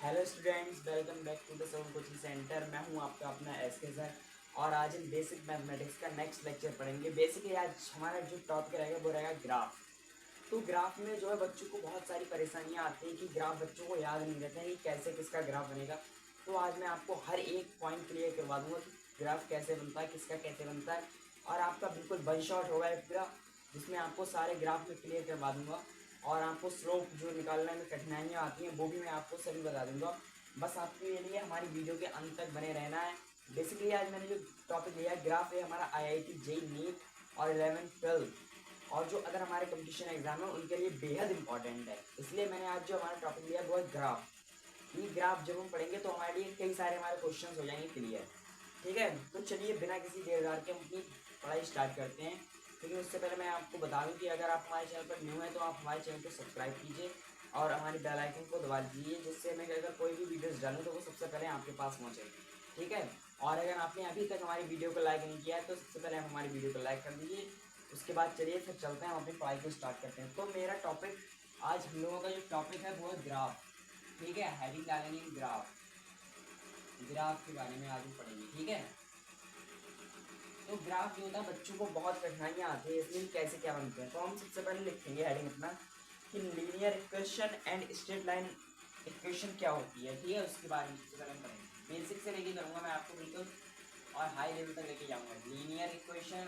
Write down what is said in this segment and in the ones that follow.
Hello students, welcome back to the Son coaching centre. मैं हूं आपका अपना एसके सर और आज हम बेसिक मैथमेटिक्स का नेक्स्ट लेक्चर पढ़ेंगे। बेसिकली आज हमारा जो टॉपिक रहेगा वो रहेगा ग्राफ। तो ग्राफ में जो है बच्चों को बहुत सारी परेशानियां आती हैं कि ग्राफ बच्चों को याद नहीं रहता है कि कैसे किसका ग्राफ बनेगा। तो आज मैं आपको हर एक पॉइंट क्लियर करवा दूंगा कि ग्राफ कैसे बनता है, किसका कैसे बनता है, और आपका बिल्कुल वन शॉट होगा एक पूरा, जिसमें आपको सारे ग्राफ में क्लियर करवा दूंगा। और आपको स्लोप जो निकालने में कठिनाइयाँ आती हैं वो भी मैं आपको सभी बता दूंगा। बस आपके लिए हमारी वीडियो के अंत तक बने रहना है। बेसिकली आज मैंने जो टॉपिक लिया है ग्राफ है हमारा आईआईटी जेईई नीट और 11th 12th और जो अगर हमारे कंपटीशन एग्जाम है उनके लिए बेहद इंपॉर्टेंट है। इसलिए मैंने आज जो हमारा टॉपिक लिया वो है ग्राफ। ये ग्राफ जब हम पढ़ेंगे तो हमारे लिए कई सारे हमारे क्वेश्चन हो जाएंगे क्लियर। ठीक है, तो चलिए बिना किसी देर के हम अपनी पढ़ाई स्टार्ट करते हैं। लेकिन उससे पहले मैं आपको बता दूं कि अगर आप हमारे चैनल पर न्यू हैं तो आप हमारे चैनल को सब्सक्राइब कीजिए और हमारी बेल आइकन को दबा दीजिए, जिससे मैं अगर कोई भी वीडियोस डालूं तो वो सबसे पहले आपके पास पहुंचे। ठीक है, और अगर आपने अभी तक हमारी वीडियो को लाइक नहीं किया है तो सबसे पहले हम हमारी वीडियो को लाइक कर दीजिए। उसके बाद चलिए फिर चलते हैं, हम अपनी पढ़ाई को स्टार्ट करते हैं। तो मेरा टॉपिक आज हम लोगों का जो टॉपिक है वो है ग्राफ। ठीक है, हेडिंग डालेंगे ग्राफ। ग्राफ के बारे में आज हम पढ़ेंगे। ठीक है, तो ग्राफ जो होता है बच्चों को बहुत कठिनाइयाँ आती है, इसलिए कैसे क्या बनते हैं। तो हम सबसे पहले लिखेंगे हेडिंग अपना कि linear equation and straight line equation क्या होती है। ठीक है, उसके बारे में सबसे पहले हम पढ़ेंगे। बेसिक से लेके करूँगा मैं आपको बिल्कुल और हाई लेवल तक लेके जाऊँगा। Linear equation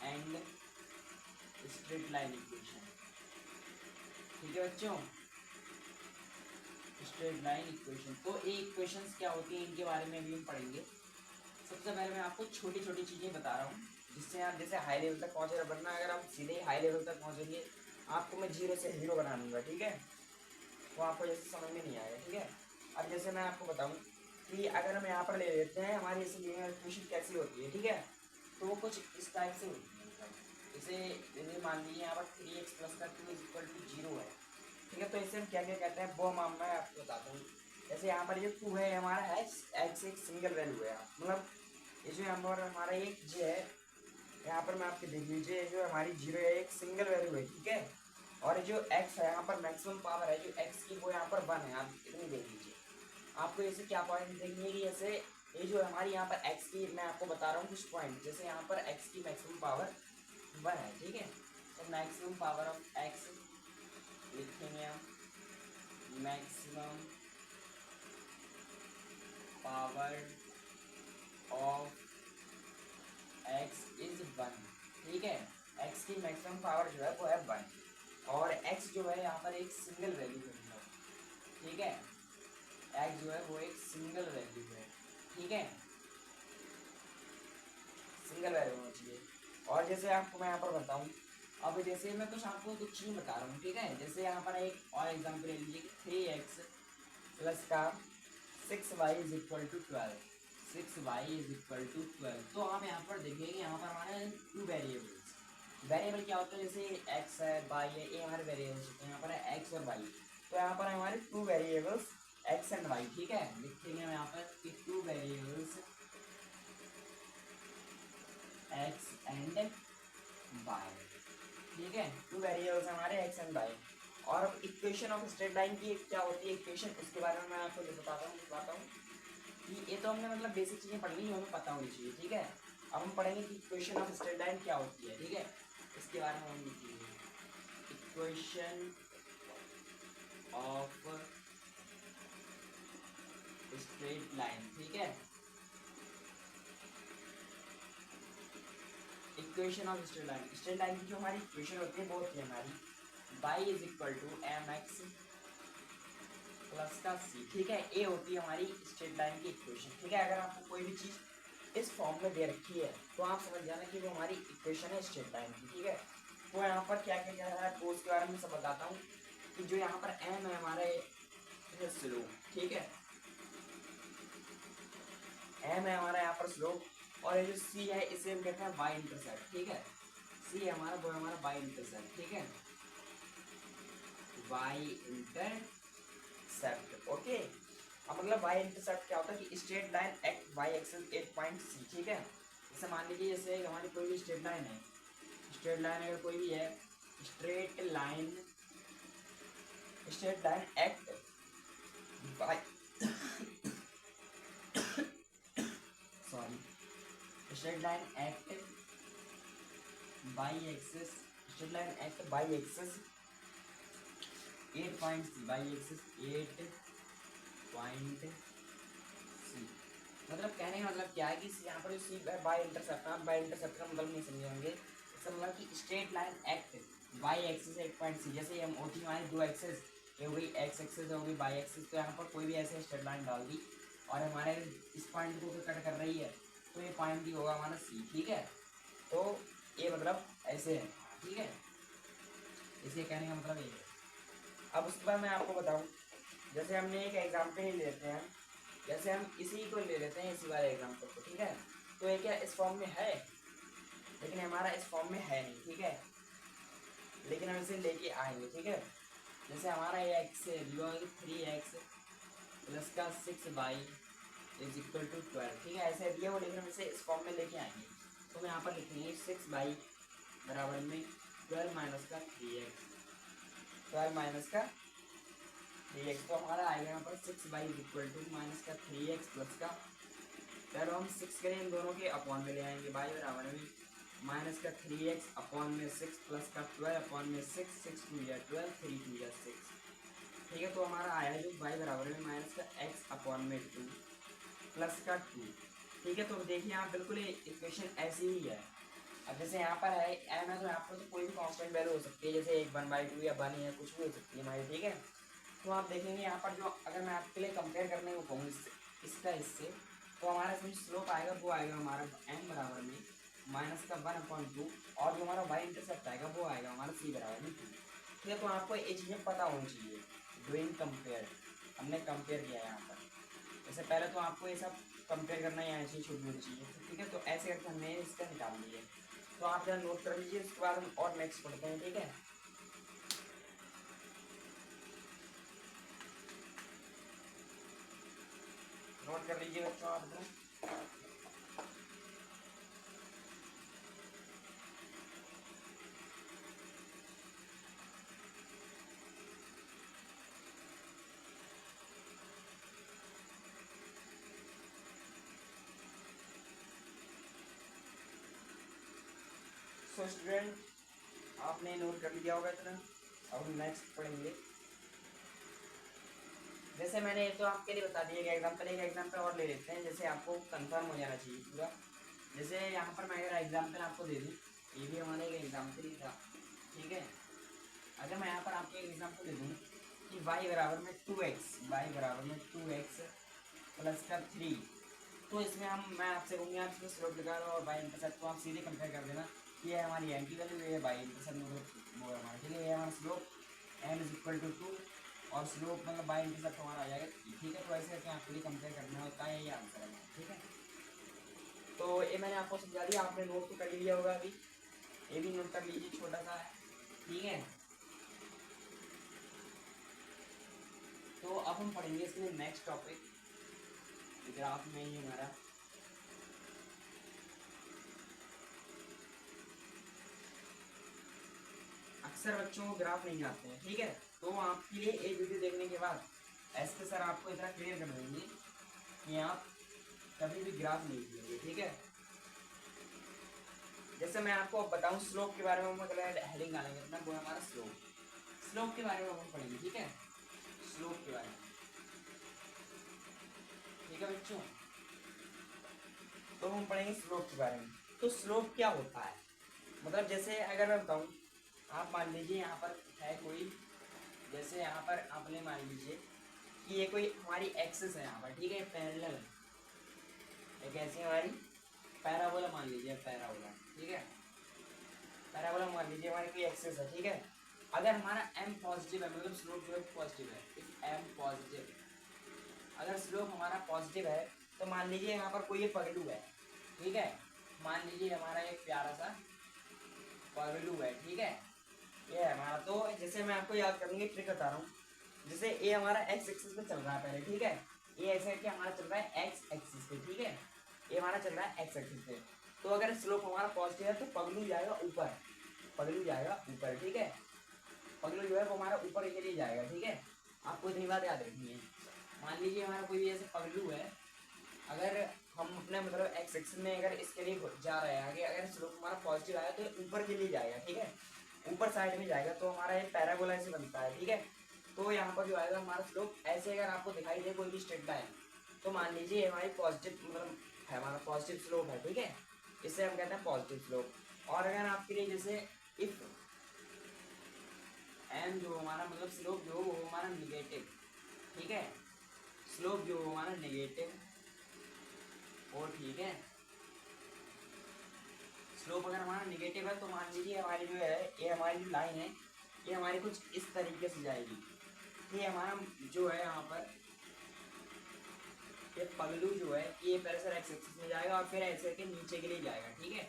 and straight line equation. ठीक है बच्चों, स्ट्रेट लाइन इक्वेशन। तो ये इक्वेशंस क्या होती हैं इनके बारे में भी हम पढ़ेंगे। सबसे पहले मैं आपको छोटी छोटी चीज़ें बता रहा हूँ जिससे आप जैसे हाई लेवल तक पहुँचे, वरना अगर आप सीधे हाई लेवल तक पहुँचेंगे आपको मैं जीरो से हीरो बना दूंगा। ठीक है, तो आपको जैसे समझ में नहीं आएगा। ठीक है, अब जैसे मैं आपको बताऊँ कि अगर हम यहाँ पर ले लेते हैं हमारी जैसे लीनियर इक्वेशन कैसी होती है। ठीक है, तो वो कुछ इस टाइप से होती है। मतलब जैसे मान लीजिए यहाँ पर 3x प्लस का 2 इज इक्वल टू 0 है। ठीक है, तो इसे हम क्या क्या कहते हैं वो मैं आपको बताता हूँ। जैसे यहाँ पर जो 2 है हमारा एक्स एक सिंगल वैल्यू है, मतलब ये जो यहाँ पर हमारा एक जो है यहाँ पर मैं आपके देख लीजिए, जो हमारी 0 है एक सिंगल वैल्यू है। ठीक है, और जो x है यहाँ पर मैक्सिमम पावर है जो x की वो यहाँ पर 1 है। आप इतनी देख लीजिए। आपको जैसे क्या पॉइंट देखेंगे कि जैसे ये जो हमारी यहाँ पर x की मैं आपको बता रहा हूँ कुछ पॉइंट। जैसे यहाँ पर x की मैक्सिमम पावर 1 है। ठीक है, तो मैक्सिमम पावर ऑफ x लिखेंगे हम। Maximum power of x is 1। ठीक है, x की मैक्सिमम पावर जो है वो है 1 और x जो है यहाँ पर एक सिंगल वैल्यू है। ठीक है, x जो है वो एक सिंगल वैल्यू है। ठीक है, सिंगल वैल्यू होना चाहिए। और जैसे आपको मैं यहाँ पर बताऊँ, अब जैसे मैं कुछ आपको कुछ चीज़ बता रहा हूँ। ठीक है, जैसे यहाँ पर एक और एग्जाम्पल ले लीजिए कि 3x प्लस का 6y is equal to 12। 6y is equal to 12। तो हम यहाँ पर देखेंगे यहाँ पर हमारे टू वेरिएबल्स। वेरिएबल क्या होता है, जैसे x है y है, ये हमारे वेरिएबल्स होते हैं। यहाँ पर है x और y, तो यहाँ पर हमारे two variables x and y। ठीक है, लिखेंगे हम यहाँ पर कि two variables x and y। ठीक है, टू वेरिएबल्स हमारे x एंड y। और अब इक्वेशन ऑफ स्ट्रेट लाइन की क्या होती है इक्वेशन, उसके बारे में मैं आपको बताता हूँ कि ये तो हमने मतलब बेसिक चीज़ें पढ़ ली जो हमें पता होनी चाहिए। ठीक है, अब हम पढ़ेंगे कि इक्वेशन ऑफ स्ट्रेट लाइन क्या होती है। ठीक है, इसके बारे में हम लिखेंगे इक्वेशन ऑफ स्ट्रेट लाइन। ठीक है, इक्वेशन ऑफ स्ट्रेट लाइन की जो हमारी इक्वेशन होती है वो होती है हमारी y is equal to M x plus का c। ठीक है, ये होती है हमारी स्ट्रेट लाइन की इक्वेशन। ठीक है, अगर आपको कोई भी चीज़ इस फॉर्म में दे रखी है तो आप समझ जाना कि वो हमारी इक्वेशन है स्ट्रेट लाइन की। ठीक है, तो यहाँ पर क्या क्या क्या है तो उसके बारे में सब बताता हूँ कि जो यहाँ पर m है हमारे स्लोप। ठीक है, m है हमारा यहाँ पर स्लोप, और ये जो c है इसे हम कहते हैं y इंटरसेप्ट। ठीक है, c हमारा वो हमारा y इंटरसेप्ट। ठीक है, y इंटरसेप्ट। ओके, अब मतलब y इंटरसेप्ट क्या होता है कि straight line act y axis एक पॉइंट c। ठीक है, जैसे मान लीजिए जैसे हमारी कोई भी स्ट्रेट लाइन है, स्ट्रेट लाइन अगर कोई भी है straight line act by sorry straight line act y axis, straight line act y axis 8 point c, y axis 8 point c. मतलब कहने का मतलब क्या है कि यहाँ पर जो सी बाई इंटरसेप्ट, आप बाई इंटरसेप्ट का मतलब नहीं समझे होंगे। इसका मतलब कि straight line act y axis 8 point c, जैसे हम होती हमारी दो एक्सिस, ये हो गई एक्स एक्सिस, हो गई बाई एक्सिस, तो यहाँ पर कोई भी ऐसे स्ट्रेट लाइन डाल दी और हमारे इस पॉइंट को कट कर रही है, तो ये पॉइंट भी होगा हमारा सी, ठीक है। तो ये मतलब ऐसे है, ठीक है, इसे कहने का मतलब ये है। अब उसके बाद मैं आपको बताऊं, जैसे हमने एक एग्जाम्पल ही लेते हैं, जैसे हम इसी को ले लेते हैं, इसी वाले एग्जाम्पल को, ठीक है। तो ये क्या इस फॉर्म में है, लेकिन हमारा इस फॉर्म में है नहीं, ठीक है, लेकिन हम इसे लेके आएंगे, ठीक है। जैसे हमारा ये एक्स है, 3x प्लस का 6y इज इक्वल टू 12, ठीक है, ऐसे दिया वो, लेकिन हम इसे इस फॉर्म में लेके आएंगे। तो मैं यहाँ पर लिखेंगे 6y बराबर में 12 माइनस का 3x, 12 माइनस का 3x, तो हमारा आएगा यहाँ पर 6y is equal to minus का 3x प्लस का, चलो हम 6 करें इन दोनों के अपॉन में ले आएंगे, y बराबर में माइनस का 3x अपॉन में 6 प्लस का 12 अपॉन में 6, 6 2 या 12, 3 2 या 6, ठीक है। तो हमारा आया जो y बराबर में माइनस का x अपॉन में 2 प्लस का 2, ठीक है। तो देखिए यहाँ बिल्कुल इक्वेशन ऐसी ही है। अब जैसे यहाँ पर है m है, तो यहाँ पर तो कोई भी कांस्टेंट वैल्यू हो सकती है, जैसे 1/2 या 1 या कुछ भी हो सकती है हमारी, ठीक है। तो आप देखेंगे यहाँ पर जो, अगर मैं आपके लिए कंपेयर करने को कहूँ इसका इससे, तो हमारा इसमें स्लोप आएगा वो आएगा हमारा m बराबर में माइनस का 1/2, और जो हमारा y इंटरसेप्ट आएगा वो आएगा हमारा c बराबर में 2, ठीक है। तो आपको ये चीज़ें पता होनी चाहिए, डूइंग कंपेयर, हमने कंपेयर किया है यहाँ पर। जैसे पहले तो आपको ये सब कंपेयर करना ही आना चाहिए, छूट होनी चाहिए, ठीक है। तो ऐसे करके हमने इसका निकाल लिया, तो आप जरा नोट कर लीजिए, उसके बाद हम और नेक्स्ट पढ़ते हैं, ठीक है। नोट कर लीजिए बच्चों आप लोग। सो स्टूडेंट, आपने नोट कर लिया होगा इतना, अब हम नेक्स्ट पढ़ेंगे। जैसे मैंने तो आपके लिए बता दिया, एक एग्जाम्पल और ले लेते हैं, जैसे आपको कंफर्म हो जाना चाहिए पूरा। जैसे यहाँ पर मैं अगर एग्जाम्पल आपको दे दूँ, ये भी हमारे एक एग्जाम्पल ही था, ठीक है। अगर मैं यहाँ पर आपको एक एग्जाम्पल दे दूँ कि y बराबर में 2x, y बराबर में 2x प्लस का 3, तो इसमें मैं आपसे कहूँगी आप इसमें स्लोप निकालो और y इंटरसेप्ट को आप सीधे कंपेयर कर देना, ये है हमारी एम की वैल्यू, ये है y इंटरसेप्ट मतलब वो हमारा, ठीक है। ये हमारा slope m is equal to 2 और स्लोप मतलब y इंटरसेप्ट हमारा आ जाएगा, ठीक है। तो ऐसे करके आपको ये कंपेयर करना होता है, ये आंसर है, ठीक है। तो ये मैंने आपको समझा दिया, आपने नोट तो कर लिया होगा अभी, ये भी नोट कर लीजिए, छोटा सा है, ठीक है। तो अब हम पढ़ेंगे इसमें नेक्स्ट टॉपिक, ग्राफ में ही हमारा अक्सर बच्चों को ग्राफ नहीं आते हैं, ठीक है। तो आपके लिए एक वीडियो देखने के बाद ऐसे सर आपको इतना क्लियर कर देंगे कि आप कभी भी ग्राफ नहीं कीजिए, ठीक है। जैसे मैं आपको बताऊं स्लोप के बारे में, हम हेडिंग डालेंगे अपना, वो हमारा स्लोप के बारे में हम पढ़ेंगे, ठीक है, स्लोप के बारे में, ठीक है बच्चों। तो हम पढ़ेंगे स्लोप के बारे में। तो स्लोप क्या होता है, मतलब जैसे अगर मैं बताऊं, आप मान लीजिए यहाँ पर है कोई, जैसे यहाँ पर आपने मान लीजिए कि ये कोई हमारी एक्सिस है यहाँ पर, ठीक है, पैरेलल है, एक ऐसी हमारी पैराबोला मान लीजिए, पैराबोला, ठीक है, पैराबोला मान लीजिए हमारी कोई एक्सिस है, ठीक है। अगर हमारा m पॉजिटिव है, मतलब स्लोप जो है पॉजिटिव है, इफ m पॉजिटिव, अगर स्लोप हमारा पॉजिटिव है, तो मान लीजिए यहाँ पर कोई पगलू है, ठीक है, मान लीजिए हमारा एक प्यारा सा पगलू है, ठीक है, ये है हमारा। तो जैसे मैं आपको याद करने की ट्रिक बता रहा हूँ, जैसे ये हमारा एक्स एक्सिस पे चल रहा है पहले, ठीक है, ये ऐसे कि हमारा चल रहा है एक्स एक्सिस पे, ठीक है, ये हमारा चल रहा है एक्स एक्सिस पे। तो अगर स्लोप हमारा पॉजिटिव है तो पगलू जाएगा ऊपर, पगलू जाएगा ऊपर, ठीक है, पगलू जो है वो हमारा ऊपर के लिए जाएगा, ठीक है। आपको इतनी बात याद रखनी है। मान लीजिए हमारा कोई भी ऐसे पगलू है, अगर हम अपने मतलब एक्स एक्सिस में अगर इसके लिए जा रहे हैं आगे, अगर स्लोप हमारा पॉजिटिव आया तो ये ऊपर के लिए जाएगा, ठीक है, ऊपर साइड में जाएगा, तो हमारा ये पैराबोला ऐसे बनता है, ठीक है। तो यहाँ पर जो आएगा हमारा स्लोप ऐसे, अगर आपको दिखाई दे कोई भी स्ट्रेट लाइन, तो मान लीजिए हमारी पॉजिटिव मतलब है, हमारा पॉजिटिव स्लोप है, ठीक है, इससे हम कहते हैं पॉजिटिव स्लोप। और अगर आपके लिए जैसे इफ एम जो हमारा मतलब स्लोप जो वो हमारा निगेटिव, ठीक है, स्लोप जो हमारा नेगेटिव और ठीक है, स्लोप अगर हमारा नेगेटिव है तो मान लीजिए हमारी जो है ये हमारी जो लाइन है ये हमारी कुछ इस तरीके से जाएगी। ये हमारा जो है यहाँ पर ये पगलू जो है ये पैरेलल एक्स एक्सिस में जाएगा और फिर ऐसे के नीचे के लिए जाएगा, ठीक है।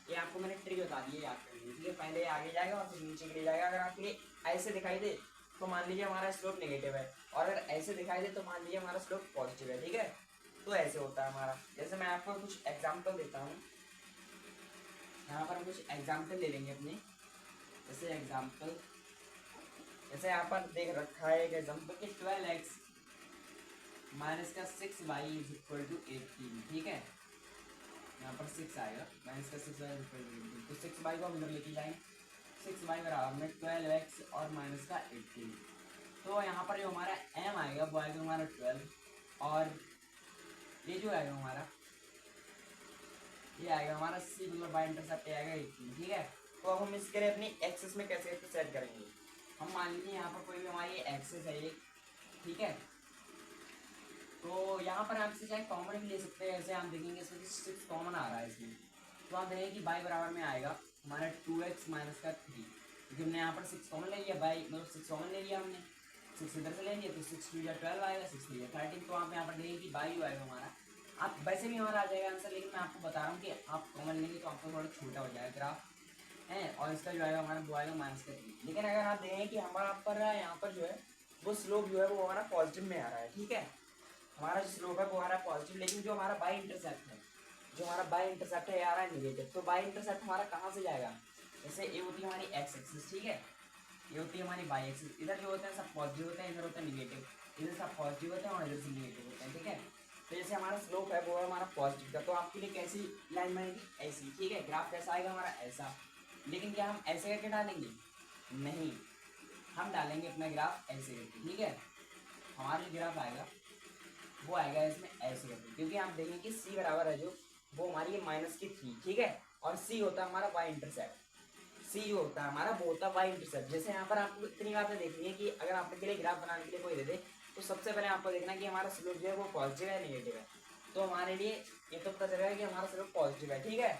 ये आपको मैंने ट्रिक बता दी है, याद कर लीजिए, ठीक है। पहले आगे जाएगा और फिर नीचे के लिए जाएगा। अगर आपके लिए ऐसे दिखाई दे तो मान लीजिए हमारा स्लोप नेगेटिव है, और अगर ऐसे दिखाई दे तो मान लीजिए हमारा स्लोप पॉजिटिव है, ठीक है। तो ऐसे होता है हमारा। जैसे मैं आपको कुछ एग्जाम्पल देता हूँ, यहाँ पर हम कुछ एग्जाम्पल ले लेंगे अपने। जैसे एग्जाम्पल, जैसे यहाँ पर देख रखा है एक एग्जाम्पल कि 12x माइनस का 6y इज इक्वल टू 18, ठीक है। यहाँ पर 6 आएगा, माइनस का 6y इज इक्वल टू 18, तो 6y को हम इधर लेके जाएंगे, 6y बराबर में 12x और माइनस का 18। तो यहाँ पर जो हमारा m आएगा वो आएगा हमारा 12, और ये जो आएगा हमारा ये आएगा हमारा c मतलब बाई इंटरसेप्ट आएगा 18, ठीक है। तो अब हम इसके लिए अपनी एक्सेस में कैसे सेट करेंगे। हम मान लीजिए यहाँ पर कोई भी हमारी एक्सेस है ये, ठीक है। तो यहाँ पर आप इसे चाहे कॉमन भी ले सकते हैं, ऐसे हम देखेंगे इसमें 6 कॉमन आ रहा है इसमें, तो आप देखेंगे कि बाई बराबर में आएगा हमारा 2x माइनस का 3, क्योंकि हमने यहाँ पर 6 कॉमन ले लिया, बाई मतलब 6 कॉमन ले लिया हमने, 6 इधर से ले लिया, तो 6 2 12 आएगा, 6 3 13। तो आप यहाँ पर देखेंगे कि बाई आएगा हमारा, आप वैसे भी हमारा आ जाएगा आंसर, लेकिन मैं आपको बता रहा हूँ कि आप कॉमन लेंगे तो आपको थोड़ा छोटा हो जाएगा ग्राफ है, और इसका जो आएगा हमारा वो आएगा माइनस का 3। लेकिन अगर आप देखें कि हमारा पर यहाँ पर जो है वो स्लोप जो है वो हमारा पॉजिटिव में आ रहा है, ठीक है। हमारा जो स्लोप है वो आ रहा है पॉजिटिव, लेकिन जो हमारा बाई इंटरसेप्ट है, जो हमारा बाई इंटरसेप्ट है ये आ रहा है नेगेटिव। तो बाई इंटरसेप्ट हमारा कहाँ से जाएगा, जैसे ये होती है हमारी एक्स एक्सिस, ठीक है, ये होती है हमारी बाई एक्सिस, इधर जो होते हैं सब पॉजिटिव होते हैं, इधर होता है निगेटिव, इधर सब पॉजिटिव होते हैं और इधर से निगेटिव होते हैं, ठीक है। तो जैसे हमारा स्लोप है वो है हमारा पॉजिटिव का, तो आपके लिए कैसी लाइन बनेगी, ऐसी, ठीक है। ग्राफ कैसा आएगा हमारा ऐसा, लेकिन क्या हम ऐसे करके डालेंगे, नहीं, हम डालेंगे अपना ग्राफ ऐसे करके, ठीक है। हमारा जो ग्राफ आएगा वो आएगा इसमें ऐसे करके, क्योंकि आप देखेंगे कि c बराबर है जो वो हमारी है माइनस की 3, ठीक है, और c होता है हमारा y इंटरसेप्ट, c जो होता है हमारा वो होता है y इंटरसेप्ट। जैसे यहाँ पर आपको इतनी बातें देखनी है कि अगर आपके लिए ग्राफ बनाने के लिए कोई दे दे तो सबसे पहले आपको देखना है कि हमारा स्लोप जो है वो पॉजिटिव है नेगेटिव है। तो हमारे लिए ये तो पता चलेगा कि हमारा स्लोप पॉजिटिव है, ठीक है।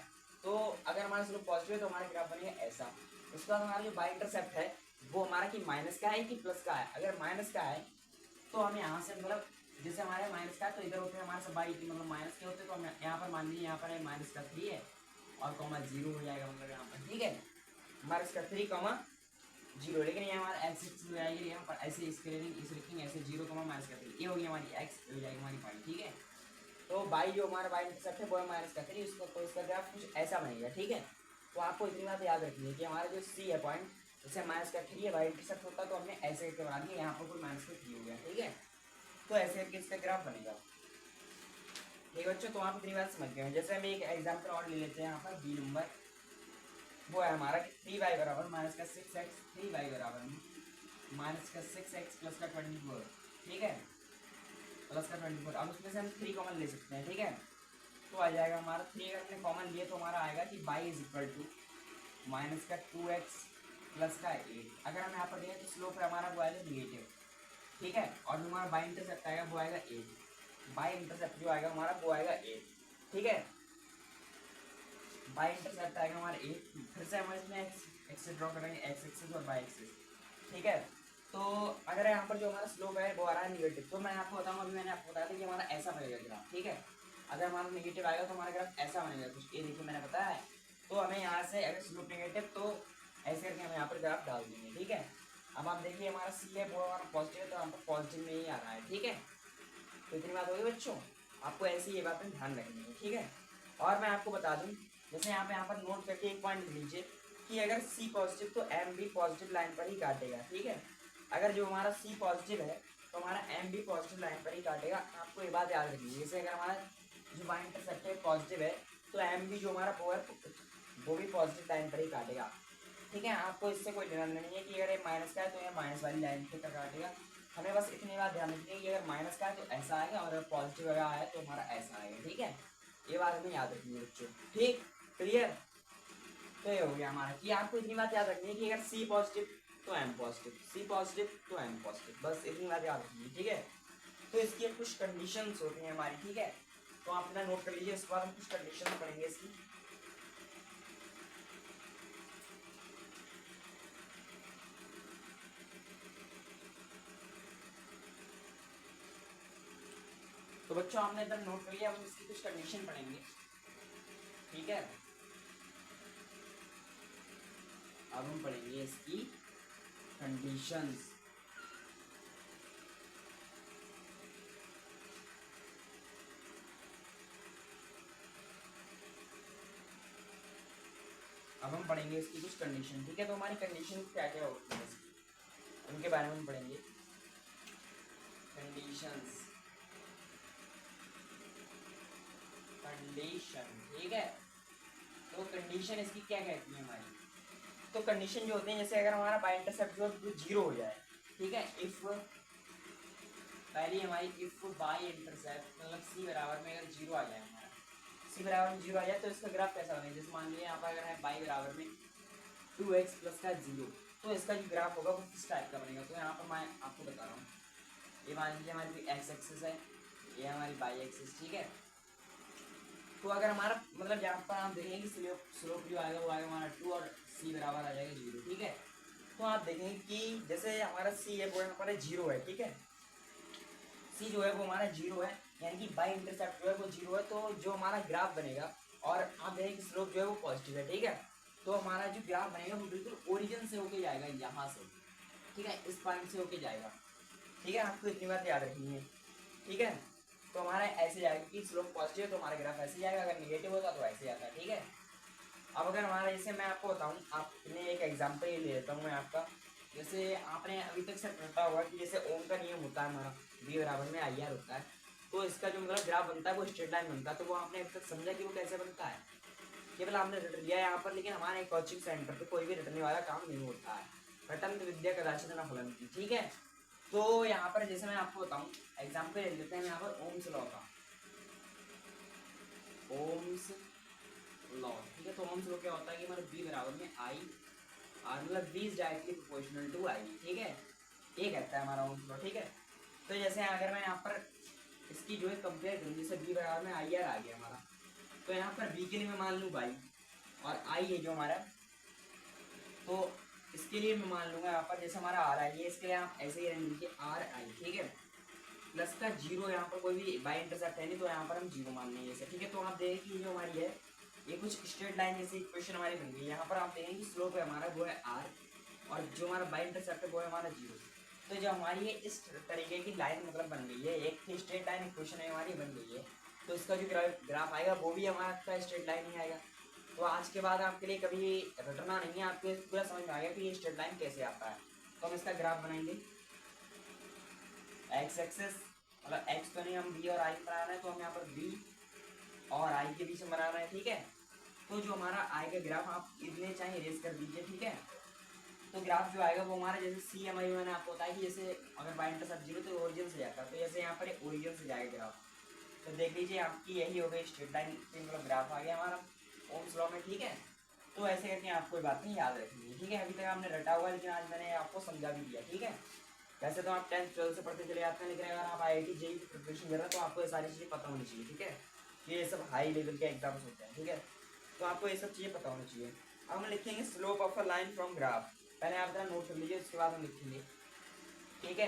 तो अगर हमारा स्लोप पॉजिटिव है तो हमारा ग्राफ बनेगा ऐसा। उसके बाद हमारा जो y इंटरसेप्ट है वो हमारा कि माइनस का है कि प्लस का है। अगर माइनस का है तो हम यहाँ से मतलब जैसे हमारे माइनस का, तो इधर होते हैं हमारे सब बाई मतलब माइनस के होते हैं, तो हम यहाँ पर मान लीजिए यहाँ पर माइनस का 3 है और कॉमा 0 हो जाएगा मतलब यहाँ पर, ठीक है, माइनस का 3 कॉमा 0। लेकिन ये हमारा एक्स हो जाएगी यहाँ पर ऐसे इसके लिए इस लिखेंगे ऐसे 0 कॉमा माइनस का 3, ये हो गई हमारी एक्स, हो जाएगी हमारी बाई, ठीक है। तो बाई जो हमारा बाई इंटरसेप्ट है वो है माइनस का 3, उसको तो इसका ग्राफ कुछ ऐसा बनेगा, ठीक है। तो आपको इतनी बात याद रखनी है कि हमारा जो सी है पॉइंट, जैसे माइनस का 3 है, बाई इंटरसेप्ट होता है तो हमने ऐसे करके बना दिया, यहाँ पर कोई माइनस का 3 हो गया, ठीक है। तो ऐसे करके इसका ग्राफ बनेगा, ठीक है बच्चों। तो आप इतनी बात समझ गए। जैसे हम एक एग्जाम्पल और ले लेते हैं यहाँ पर बी नंबर, वो है हमारा कि 3y बराबर माइनस का 6x, 3y बराबर माइनस का 6x प्लस का 24, ठीक है, प्लस का 24। अब उसमें से हम 3 कॉमन ले सकते हैं, ठीक है। तो आ जाएगा हमारा 3 अगर हमने कॉमन लिए तो हमारा आएगा कि y is equal to minus का 2x प्लस का 8। अगर हम यहाँ पर देखें तो स्लोप है हमारा वो आएगा निगेटिव, ठीक है, और जो हमारा बाई इंटरसेप्ट आएगा वो आएगा 8, बाई इंटरसेप्ट जो आएगा हमारा वो आएगा 8, ठीक है, बाई इंटरसेप्ट आएगा हमारा 8। फिर से हम इसमें एक्स ड्रॉ करेंगे, एक्स एक्सिस और बाई एक्सिस, ठीक है। तो अगर यहाँ पर जो हमारा स्लोप है वो आ रहा है निगेटिव, तो मैं आपको बताऊँ, अभी मैंने आपको बताया था कि हमारा ऐसा बनेगा ग्राफ, ठीक है। अगर हमारा निगेटिव आएगा तो हमारा ग्राफ ऐसा बनेगा कुछ, ये देखिए मैंने बताया है। तो हमें यहाँ से अगर स्लोप निगेटिव तो ऐसे करके हम यहाँ पर ग्राफ डाल देंगे, ठीक है। अब आप देखिए हमारा सी है वो हमारा पॉजिटिव है, तो यहाँ पर पॉजिटिव में ही आ रहा है, ठीक है। तो इतनी बात होगी बच्चों, आपको ऐसी ये बातें ध्यान रखनी है, ठीक है। और मैं आपको बता दूं, जैसे यहाँ पर नोट करके एक पॉइंट लिख लीजिए कि अगर सी पॉजिटिव तो एम भी पॉजिटिव लाइन पर ही काटेगा, ठीक है। अगर जो हमारा सी पॉजिटिव है तो हमारा एम भी पॉजिटिव लाइन पर ही काटेगा। आपको ये बात याद रखनी है। जैसे अगर हमारा जो वाई इंटरसेप्ट है पॉजिटिव है तो एम भी जो हमारा वो भी पॉजिटिव लाइन पर ही काटेगा, ठीक है। आपको इससे कोई लेना नहीं है कि अगर ये माइनस का है तो ये माइनस वाली लाइन पर काटेगा। हमें बस इतनी बात ध्यान रखनी है कि अगर माइनस का है तो ऐसा आएगा और अगर पॉजिटिव आया तो हमारा ऐसा आएगा, ठीक है। ये बात हमें याद रखनी है बच्चों, ठीक, क्लियर। तो ये हो गया हमारा कि आपको इतनी बात याद रखनी है कि अगर सी पॉजिटिव तो एम पॉजिटिव, सी पॉजिटिव तो एम पॉजिटिव, बस इतनी बात याद रखनी है, ठीक है। तो इसकी कुछ कंडीशंस होती हैं हमारी, ठीक है। तो आप अपना नोट कर लीजिए, इसके बाद हम कुछ कंडीशन पढ़ेंगे इसकी। तो बच्चों आपने इधर नोट कर लिया, हम इसकी कुछ कंडीशन पढ़ेंगे, ठीक है। अब हम पढ़ेंगे इसकी कंडीशंस। अब हम पढ़ेंगे इसकी कुछ कंडीशन, ठीक है। तो हमारी कंडीशन क्या क्या होती है इसकी, उनके बारे में हम पढ़ेंगे। कंडीशंस, कंडीशन, ठीक है। तो कंडीशन इसकी क्या कहती है हमारी। तो कंडीशन जो होते हैं, जैसे अगर हमारा बाय इंटरसेप्ट जो जीरो हो जाए, ठीक है। इफ पहली हमारी इफ बाय इंटरसेप्ट मतलब सी बराबर में अगर जीरो आ जाए, हमारा सी बराबर में जीरो आ जाए तो इसका ग्राफ कैसा बनेगा। जैसे मान लीजिए यहाँ पर अगर है बाई बराबर में 2x प्लस का 0, तो इसका जो ग्राफ होगा वो किस टाइप का बनेगा। तो यहाँ पर मैं आपको बता रहा हूँ, ये मान लीजिए हमारी एक्स एक्सिस है, ये हमारी बाई एक्सिस, ठीक है। तो अगर हमारा मतलब यहाँ पर आप देखेंगे कि स्लोप जो आएगा वो आएगा हमारा 2 और सी बराबर आ जाएगा 0, ठीक है। तो आप देखेंगे कि जैसे हमारा सी है वो यहाँ पर 0 है, ठीक है। सी जो है वो हमारा 0 है, यानी कि बाई इंटरसेप्ट जो है वो 0 है। तो जो हमारा ग्राफ बनेगा, और आप देखेंगे कि स्लोप जो है वो पॉजिटिव है, ठीक है। तो हमारा जो ग्राफ बनेगा वो बिल्कुल ओरिजिन से होके जाएगा, यहाँ से, ठीक है, इस पॉइंट से होके जाएगा, ठीक है। आपको इतनी बात याद रखनी है, ठीक है। तो हमारा ऐसे जाएगा कि स्लोप पॉजिटिव है तो हमारा ग्राफ ऐसे जाएगा, अगर निगेटिव होता तो ऐसे आता है, ठीक है। अब अगर हमारा जैसे मैं आपको बताऊं, आपने एक एग्जांपल ले लेता हूं मैं आपका। जैसे आपने अभी तक से पढ़ा होगा कि जैसे ओम का नियम होता है हमारा, बी बराबर में आई आर होता है। तो इसका जो मतलब ग्राफ बनता है वो स्ट्रेट लाइन बनता है। तो वो आपने अभी तक समझा कि वो कैसे बनता है, केवल आपने रट लिया यहाँ पर। लेकिन हमारे कोचिंग सेंटर पे कोई भी रटने वाला काम नहीं होता है, रटन विद्या कदाचित न फलंती, ठीक है। तो यहाँ पर जैसे मैं आपको बताऊं, एग्जाम्पल ले लेते हैं यहाँ पर ओम्स लॉ का, ओम्स लॉ, ठीक है। तो ओम्स लॉ क्या होता है कि हमारे बी बराबर में आई आर, मतलब B is directly proportional to I, ठीक है। ये कहता है हमारा ओम्स लॉ, ठीक है। तो जैसे अगर मैं यहाँ पर इसकी जो है कंपेयर करूँ, जैसे बी बराबर में आई आर आ गया हमारा, तो यहाँ पर बी के लिए मैं मान लूँ बाई, और आई है जो हमारा, तो इसके लिए मैं मान लूँगा यहाँ पर जैसे हमारा आर आई है, इसके लिए आप ऐसे ही रहने दीजिए आर आई, ठीक है। प्लस का 0, यहाँ पर कोई भी बाई इंटरसेप्ट है नहीं तो यहाँ पर हम 0 मान लेंगे, ठीक है। तो आप देखें कि जो हमारी है ये कुछ स्ट्रेट लाइन जैसी इक्वेशन हमारी बन गई है। यहाँ पर आप देखेंगे कि स्लोप है हमारा वो है आर, और जो हमारा बाई इंटरसेप्ट है वो है हमारा 0। तो जो हमारी ये इस तरीके की लाइन मतलब बन गई है, एक स्ट्रेट लाइन इक्वेशन है हमारी बन गई है। तो इसका जो ग्राफ आएगा वो भी हमारा स्ट्रेट लाइन ही आएगा। तो आज के बाद आपके लिए कभी रटना नहीं है, आपको पूरा समझ में आ गया कि ये स्ट्रेट लाइन कैसे आता है। तो हम इसका ग्राफ बनाएंगे, एक्स एक्सेस मतलब एक्स तो नहीं, हम बी और आई बना रहे हैं, तो हम यहाँ पर बी और आई के बीच में बना रहे हैं, ठीक है। तो जो हमारा आई का ग्राफ आप इतने चाहे रेस कर दीजिए, ठीक है। तो ग्राफ जो आएगा वो हमारा जैसे सी एम आई मैंने आपको बताया कि जैसे अगर बाई इंटरसेप्ट 0 तो ओरिजिन से जाता है, तो जैसे यहाँ पर ओरिजिन से जाएगा ग्राफ। तो देख लीजिए आपकी यही हो गई स्ट्रेट लाइन, मतलब ग्राफ आ गया हमारा ओम्स लॉ में, ठीक है। तो ऐसे करके आपको कोई बात नहीं याद रखनी है, ठीक है। अभी तक आपने रटा हुआ, लेकिन आज मैंने आपको समझा भी दिया, ठीक है। वैसे तो आप 10th 12th से पढ़ते चले जाते हैं, लेकिन अगर आप IIT JEE की प्रिपरेशन कर रहे हैं तो आपको ये सारी चीज़ें पता होनी चाहिए, ठीक है। ये सब हाई लेवल के एग्जाम्स होते हैं, ठीक है। तो आपको ये सब चीज़ें पता होनी चाहिए। अब हम लिखेंगे slope of a line from graph. पहले आप जरा नोट कर लीजिए, उसके बाद हम लिखेंगे, ठीक है।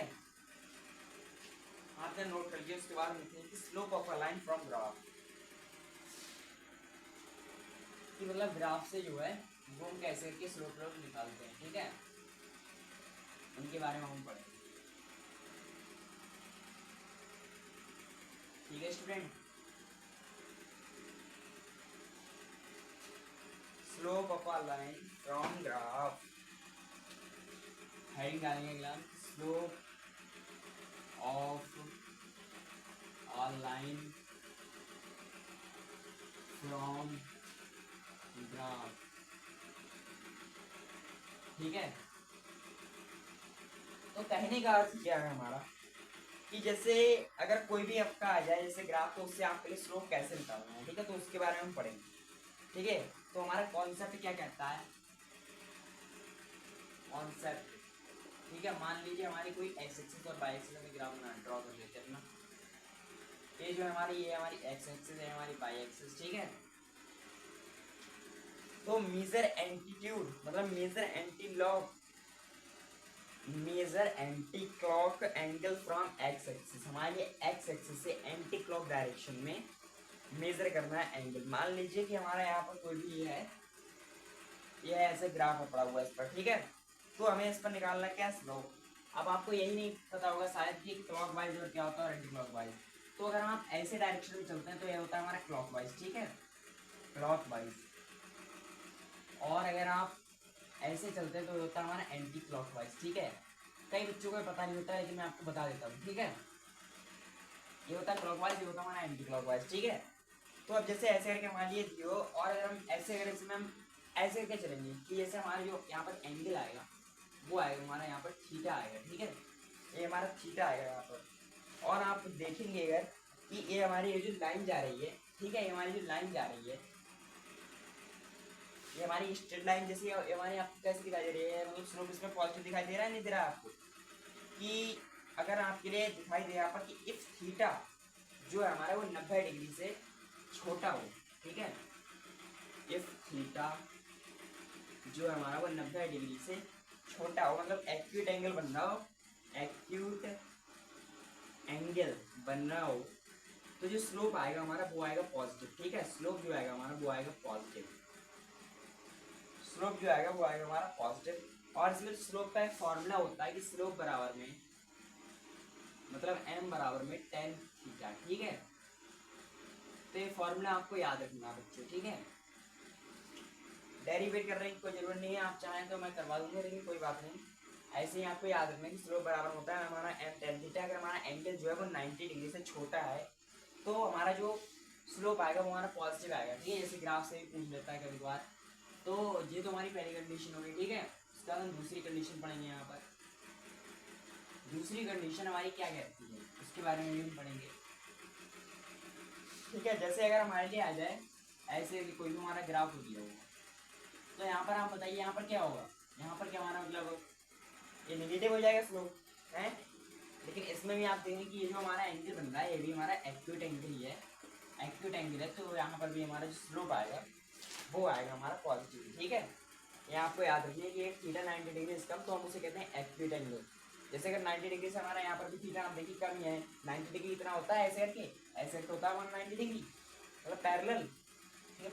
आप जरा नोट कर लीजिए, उसके बाद हम लिखेंगे slope of a line from graph, कि मतलब ग्राफ से जो है वो हम कैसे करके स्लोप निकालते हैं, ठीक है। उनके बारे में हम पढ़ेंगे, ठीक है student. Slope of a line from graph, heading डालेंगे अगला, slope of a line from graph. ठीक है, तो कहने का अर्थ क्या है हमारा कि जैसे अगर कोई भी आपका आ जाए जैसे ग्राफ, तो उससे आपके लिए स्लोप कैसे निकालना है, ठीक है, तो उसके बारे में हम पढ़ेंगे। ठीक है, तो हमारा कॉन्सेप्ट क्या कहता है, कॉन्सेप्ट, ठीक है, मान लीजिए हमारी कोई एक्स एक्सिस और वाई एक्सिस में ग्राफ बना ड्रॉ कर लेते हैं अपना, ये जो हमारी ये हमारी एक्स एक्सिस है, हमारी वाई एक्सिस, ठीक है। तो मेजर एंटीट्यूड मतलब measure anti clock angle from x axis, हमारे एक्स एक्सिस से एंटी क्लॉक डायरेक्शन में मेजर करना है एंगल। मान लीजिए कि हमारा यहाँ पर कोई भी है, ये ऐसे ग्राफ पड़ा हुआ है इस पर, ठीक है, तो हमें इस पर निकालना क्या, स्लोप। अब आपको यही नहीं पता होगा शायद कि क्लॉक वाइज और क्या होता है और एंटी क्लॉक वाइज। तो अगर हम ऐसे डायरेक्शन में चलते हैं तो ये होता है हमारा क्लॉक वाइज, ठीक है, क्लॉक वाइज। और अगर आप ऐसे चलते हैं तो ये होता है हमारा एंटी क्लॉक वाइज, ठीक है। कई बच्चों को पता नहीं होता है, लेकिन मैं आपको बता देता हूँ, ठीक है। ये होता है क्लॉक वाइज, ये होता है हमारा एंटी क्लॉक वाइज, ठीक है। तो अब जैसे ऐसे करके मान लीजिए दियो, और अगर हम ऐसे करें, इसमें हम ऐसे करके चलेंगे कि जैसे हमारा जो यहाँ पर एंगल आएगा वो आएगा हमारा यहाँ पर थीटा आएगा, ठीक है, ये हमारा थीटा आएगा यहाँ पर। और आप देखेंगे अगर कि ये हमारी ये जो लाइन जा रही है, ठीक है, ये हमारी जो लाइन जा रही है, ये हमारी स्ट्रेट लाइन जैसी ये हमारी आपको कैसे दिखाई दे रही है, मतलब स्लोप इसमें पॉजिटिव दिखाई दे रहा है, नहीं दे रहा आपको, कि अगर आपके लिए दिखाई दे यहाँ पर कि इफ थीटा जो है हमारा वो 90 डिग्री से छोटा हो, ठीक है, इफ थीटा जो है हमारा वो 90 डिग्री से छोटा हो, मतलब एक्यूट एंगल बन रहा हो, एक्यूट एंगल बन रहा हो, तो जो स्लोप आएगा हमारा वो आएगा पॉजिटिव, ठीक है, स्लोप जो आएगा हमारा वो आएगा पॉजिटिव, स्लोप जो आएगा वो आएगा हमारा पॉजिटिव। और इसमें स्लोप का एक फॉर्मूला होता है कि स्लोप बराबर में मतलब m बराबर में tan थीटा, ठीक है। तो ये फॉर्मूला आपको याद रखना बच्चों, ठीक है। डेरिवेट करने की कोई जरूरत नहीं है, आप चाहें तो मैं करवा दूंगा, लेकिन कोई बात नहीं, ऐसे ही आपको याद रखना कि स्लोप बराबर होता है हमारा m tan थीटा। अगर हमारा एंगल जो है वो 90 डिग्री से छोटा है तो हमारा जो स्लोप आएगा वो हमारा पॉजिटिव आएगा, ठीक है। जैसे ग्राफ से भी पूछ लेता है कभी बार। तो ये तो हमारी पहली कंडीशन होगी, ठीक है। उसके बाद हम दूसरी कंडीशन पढ़ेंगे। यहाँ पर दूसरी कंडीशन हमारी क्या कहती है उसके बारे में भी हम पढ़ेंगे, ठीक है। जैसे अगर हमारे लिए आ जाए ऐसे कोई भी हमारा ग्राफ हो दिया होगा, तो यहाँ पर आप बताइए यहाँ पर क्या होगा, यहाँ पर क्या हमारा मतलब ये नेगेटिव हो जाएगा स्लोप है। लेकिन इसमें भी आप देखेंगे कि ये जो हमारा एंगल बन रहा है ये भी हमारा एक्यूट एंगल ही है, एक्यूट एंगल है। तो यहाँ पर भी हमारा जो स्लोप आएगा वो आएगा हमारा पॉजिटिव, ठीक है। ये आपको याद रखिए कि एक थीटा 90 डिग्री से कम तो हम उसे कहते हैं एक्यूट एंगल। जैसे अगर 90 डिग्री से हमारा यहाँ पर भी थीटा आप देखिए कम ही है, 90 डिग्री इतना होता है ऐसे करके, ऐसे करके होता है 190 डिग्री मतलब पैरेलल, ठीक है।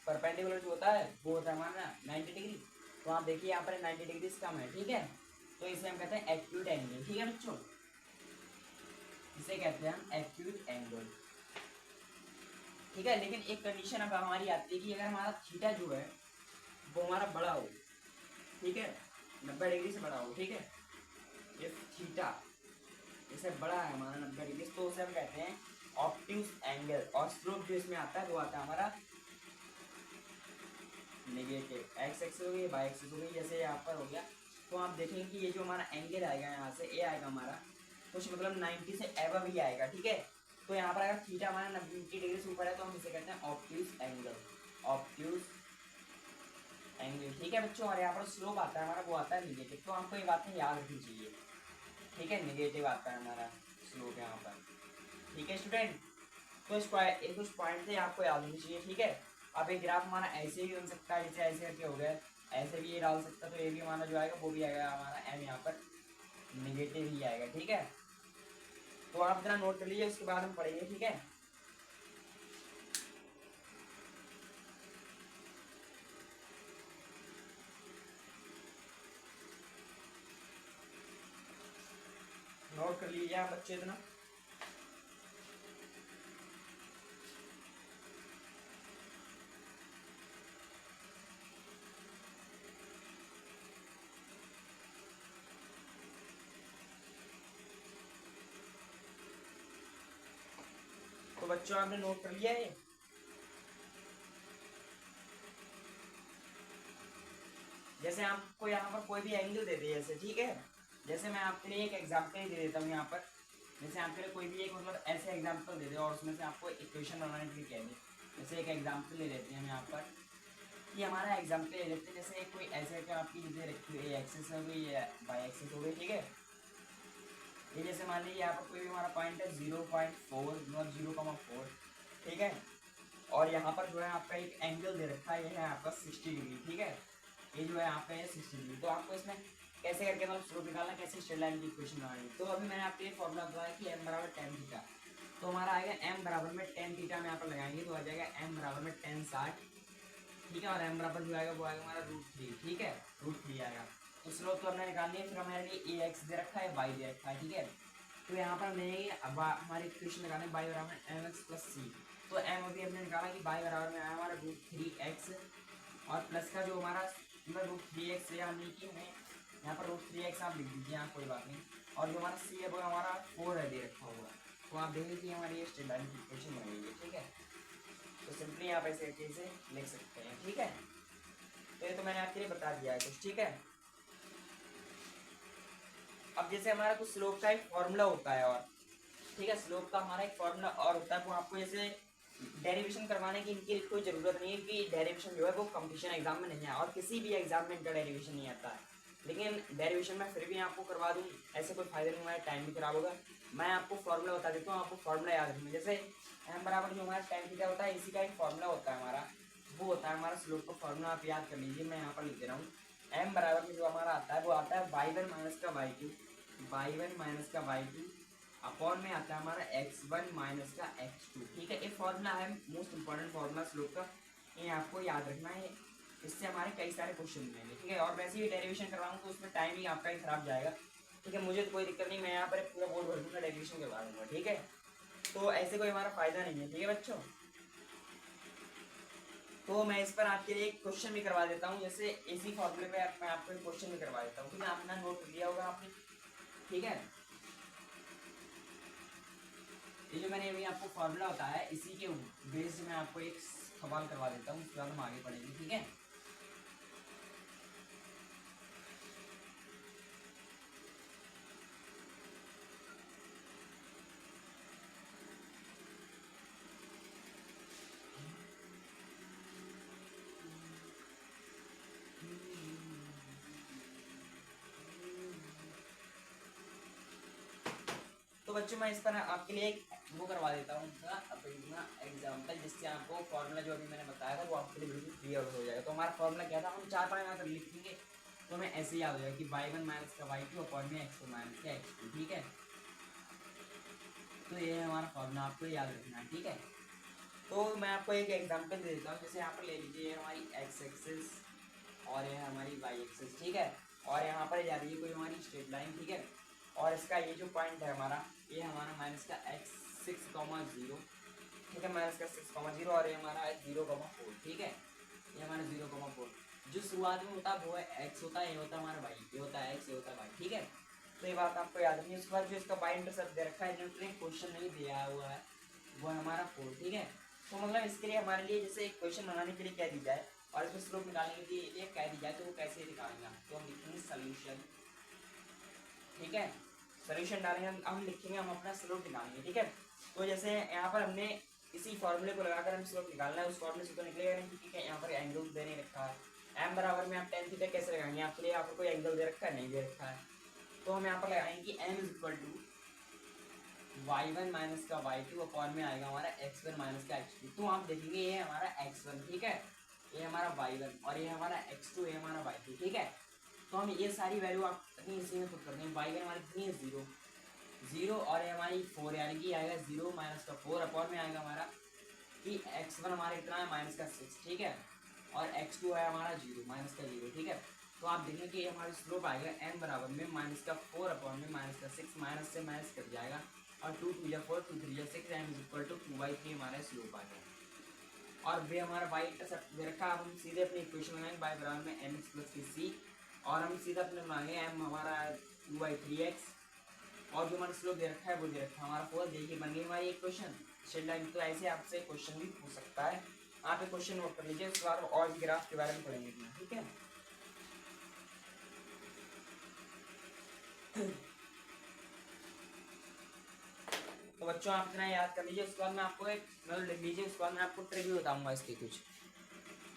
परपेंडिकुलर जो होता है वो होता है हमारा 90 डिग्री। तो आप देखिए यहाँ पर 90 डिग्री से कम है, ठीक है। तो इसे हम कहते हैं एक्यूट एंगल, ठीक है बच्चों, इसे कहते हैं हम एक्यूट एंगल, ठीक है। लेकिन एक कंडीशन अब हमारी आती है कि अगर हमारा थीटा जो है वो हमारा बड़ा हो, ठीक है, 90 डिग्री से बड़ा हो, ठीक है। इफ थीटा जैसे बड़ा है हमारा 90 डिग्री, तो उसे हम कहते हैं ऑब्ट्यूज एंगल। और स्लोप जो इसमें आता है वो आता है हमारा नेगेटिव। एक्स एक्सिस हो गई, वाई एक्सिस हो गई, जैसे यहाँ पर हो गया। तो आप देखेंगे कि ये जो हमारा एंगल आएगा यहाँ से ए आएगा हमारा कुछ मतलब 90 से एबव ही आएगा, ठीक है। तो यहाँ पर अगर थीटा हमारा 90 डिग्री से ऊपर है तो हम इसे कहते हैं ऑब्ट्यूज एंगल, ऑब्ट्यूज एंगल, ठीक है बच्चों। और यहाँ पर स्लोप आता है हमारा वो आता है निगेटिव। तो हमको ये बातें याद रखनी चाहिए, ठीक है। निगेटिव आता है हमारा स्लोप यहाँ पर, ठीक है स्टूडेंट। तो इस कुछ पॉइंट से आपको याद होनी चाहिए, ठीक है। अब एक ग्राफ हमारा ऐसे भी बन सकता है, जैसे ऐसे करके हो गया, ऐसे भी ये डाल सकता है। तो ये भी हमारा जो आएगा वो भी आएगा हमारा एम यहाँ पर निगेटिव ही आएगा, ठीक है। तो आप इतना नोट कर लीजिए, उसके बाद हम पढ़ेंगे, ठीक है। नोट कर लीजिए आप बच्चे इतना। बच्चों आपने नोट कर लिया है? जैसे आपको यहाँ पर कोई भी एंगल दे दे जैसे, ठीक है, जैसे मैं आपके लिए एक एग्जांपल दे देता हूँ यहाँ पर। जैसे आपके लिए कोई भी एक मतलब ऐसे एग्जांपल दे दे और उसमें से आपको इक्वेशन बनाने के लिए कह दे। जैसे एक एग्जांपल ले लेते हैं हम यहाँ पर, कि हमारा एग्जांपल ले लेते हैं। जैसे कोई ऐसे कि आपकी चीज़ें रखी हुई, एक्सेस हो गई या वाई एक्सेस हो गई, ठीक है। ये जैसे मान लीजिए यहाँ पर कोई भी हमारा पॉइंट है 0.4 मतलब 0,4, ठीक है। और यहाँ पर जो है आपका एक एंगल दे रखा है, ये है आपका 60 डिग्री, ठीक है। ये जो है यहाँ पे 60 डिग्री। तो आपको इसमें कैसे करके मतलब स्लोप निकालना, कैसे स्ट्रेट लाइन की इक्वेशन बनानी। तो अभी मैंने आपको ये फॉर्मूला बताया कि m बराबर tan थीटा। तो हमारा आएगा m बराबर में tan थीटा में यहाँ पर लगाएंगे तो आ जाएगा m बराबर में tan 60, ठीक है। और m बराबर जो आएगा वो आएगा हमारा √3, ठीक है, √3 आएगा। तो स्लोप तो हमने निकाल लिया। फिर हमारे लिए a x दे रखा है, y दे रखा है, ठीक है। तो यहाँ पर हमने अब हमारी इक्वेशन लगाने y बराबर mx प्लस c। तो m अभी हमने निकाला कि y बराबर में आया हमारा √3x, और प्लस का जो हमारा मतलब √3x यानी कि हमें यहाँ पर √3x आप लिख दीजिए, यहाँ कोई बात नहीं। और जो हमारा c है वो हमारा 4 है दे रखा हुआ। तो आप देखिए कि हमारी ये स्ट्रेट लाइन की इक्वेशन बन गई है, ठीक है। तो सिंपली आप ऐसे कैसे लिख सकते हैं, ठीक है। तो ये तो मैंने आपके लिए बता दिया है कुछ, ठीक है। अब जैसे हमारा कुछ स्लोप का एक फॉर्मूला होता है और, ठीक है, स्लोप का हमारा एक फॉर्मूला और होता है। वो आपको जैसे डेरिवेशन करवाने की इनकी कोई ज़रूरत नहीं है, कि डेरिवेशन जो है वो कंपटीशन एग्जाम में नहीं है, और किसी भी एग्जाम में इनका डेरिवेशन नहीं आता है। लेकिन डेरिवेशन में फिर भी आपको करवा दूँ, ऐसे कोई फायदा नहीं हुआ है, टाइम भी खराब होगा। मैं आपको फॉर्मूला बता देता हूँ, आपको फॉर्मूला याद रखना। जैसे m बराबर जो हमारा tan थीटा होता है, इसी का एक फॉर्मूला होता है हमारा, वो होता है हमारा स्लोप का फॉर्मूला। आप याद कर लीजिए, मैं यहाँ पर लिख दे रहा हूँ। m बराबर में जो हमारा आता है वो आता है y1 माइनस का y2, y1 माइनस का y2 अपॉन में आता है हमारा x1 माइनस का x2, ठीक है। ये फॉर्मूला है मोस्ट इंपॉर्टेंट फॉर्मूला स्लोप का, ये आपको याद रखना है। इससे हमारे कई सारे क्वेश्चन मिलेंगे, ठीक है। और वैसे ही डेरिवेशन करवाऊँ तो उसमें टाइम ही आपका ही खराब जाएगा, ठीक है। मुझे तो कोई दिक्कत नहीं, मैं यहाँ पर पूरा बोर्ड भर दूँगा, डेरिवेशन करवा दूँगा, ठीक है। तो ऐसे कोई हमारा फायदा नहीं है, ठीक है बच्चों। तो मैं इस पर आपके लिए एक क्वेश्चन भी करवा देता हूँ। जैसे इसी फॉर्मूले पे मैं आपको एक क्वेश्चन भी करवा देता हूँ, ठीक है। आपने नोट किया होगा आपने, ठीक है। ये जो मैंने अभी आपको फॉर्मूला बताया है, इसी के बेस में आपको एक सवाल करवा देता हूँ, उसके बाद हम आगे पढ़ेंगे, ठीक है। तो बच्चों मैं इस पर आपके लिए एक वो करवा देता हूँ अपना एग्जाम्पल, जिससे आपको फॉर्मूला जो अभी मैंने बताया था वो आपके लिए बिल्कुल क्लियर हो जाएगा। तो हमारा फॉर्मूला क्या था, हम 4-5 यहाँ पर लिखेंगे तो हमें ऐसे ही याद हो जाएगा कि y1 माइनस का y2 अपॉन में x1 माइनस का x2, ठीक है। तो ये है हमारा फॉर्मूला, आपको याद रखना है, ठीक है। तो मैं आपको एक एग्जाम्पल दे देता हूँ। जैसे यहाँ पर ले लीजिए हमारी x एक्सिस और ये है हमारी y एक्सिस, ठीक है। और यहाँ पर जा रही है कोई हमारी स्ट्रेट लाइन, ठीक है। और इसका ये जो पॉइंट है हमारा, ये हमारा माइनस का x6,0, ठीक है, माइनस का 6,0 और ये हमारा है 0,4, ठीक है। ये हमारा 0,4 जो शुरुआत में होता है वो है x होता है, ये होता है हमारा y, ये होता है x, ये होता है y, ठीक है। तो ये बात आपको याद रखनी है। उसके बाद जो इसका y इंटरसेप्ट दे रखा है, न्यूट्रिएंट क्वेश्चन नहीं दिया हुआ है, वो है हमारा 4, ठीक है। तो मतलब इसके लिए हमारे लिए जैसे एक क्वेश्चन बनाने के लिए कह दी जाए और इसमें स्लोप निकालने के लिए कह दी जाए तो वो कैसे निकालेंगे, तो हम लिखेंगे सोल्यूशन, ठीक है। सोल्यूशन डालेंगे हम लिखेंगे, हम अपना स्लोप निकालेंगे, ठीक है। तो जैसे यहाँ पर हमने इसी फॉर्मूले को लगाकर हम स्लोप निकालना है, उस फॉर्मूले से तो निकलेगा नहीं, ठीक है। यहाँ पर एंगल देने रखा है, m बराबर में आप tan थीटा कैसे लगाएंगे, आपके लिए यहाँ पर कोई एंगल दे रखा है, नहीं दे रखा है। तो हम यहाँ पर लगाएंगे कि m is equal to y1 minus का y2 अपॉन में आएगा हमारा x1 माइनस का x2। तो आप देखेंगे ये हमारा x1, ठीक है, ये हमारा y1 और ये हमारा x2, ये हमारा y2, ठीक है। तो हम ये सारी वैल्यू आप अपनी इसी में पुट कर देंगे। y1 हमारी कितनी है 0 और ये हमारी 4, यानी कि आएगा 0 माइनस का 4 अपॉन में आएगा हमारा कि x1 हमारा कितना है माइनस का 6, ठीक है। और x2 है हमारा 0 माइनस का 0, ठीक है। तो आप देखेंगे कि हमारा स्लोप आएगा n बराबर में माइनस का 4 अपॉन में माइनस का 6, माइनस से माइनस कट जाएगा और 2 2 या 4 2 3 या 6 m इज इक्वल टू 2/3 हमारा स्लोप आ गया। और वे हमारा y इंटरसेप्ट दे रखा, अब हम सीधे अपनी इक्वेशन बनाएंगे y बराबर में mx प्लस की c, और हम सीधा अपने बनाएंगे m हमारा 2/3x और जो हमारा स्लोप दे रखा है वो दे रखा है हमारा 4। देखिए बन गई हमारी इक्वेशन। शेड तो ऐसे आपसे क्वेश्चन भी पूछ सकता है। आप एक क्वेश्चन नोट कर लीजिए, इस बार और भी ग्राफ के बारे में पढ़ेंगे, ठीक है। तो बच्चों आप इतना याद कर लीजिए, उसके बाद मैं आपको एक मतलब लिख लीजिए, उसके बाद मैं आपको ट्रिक भी बताऊंगा इसकी कुछ,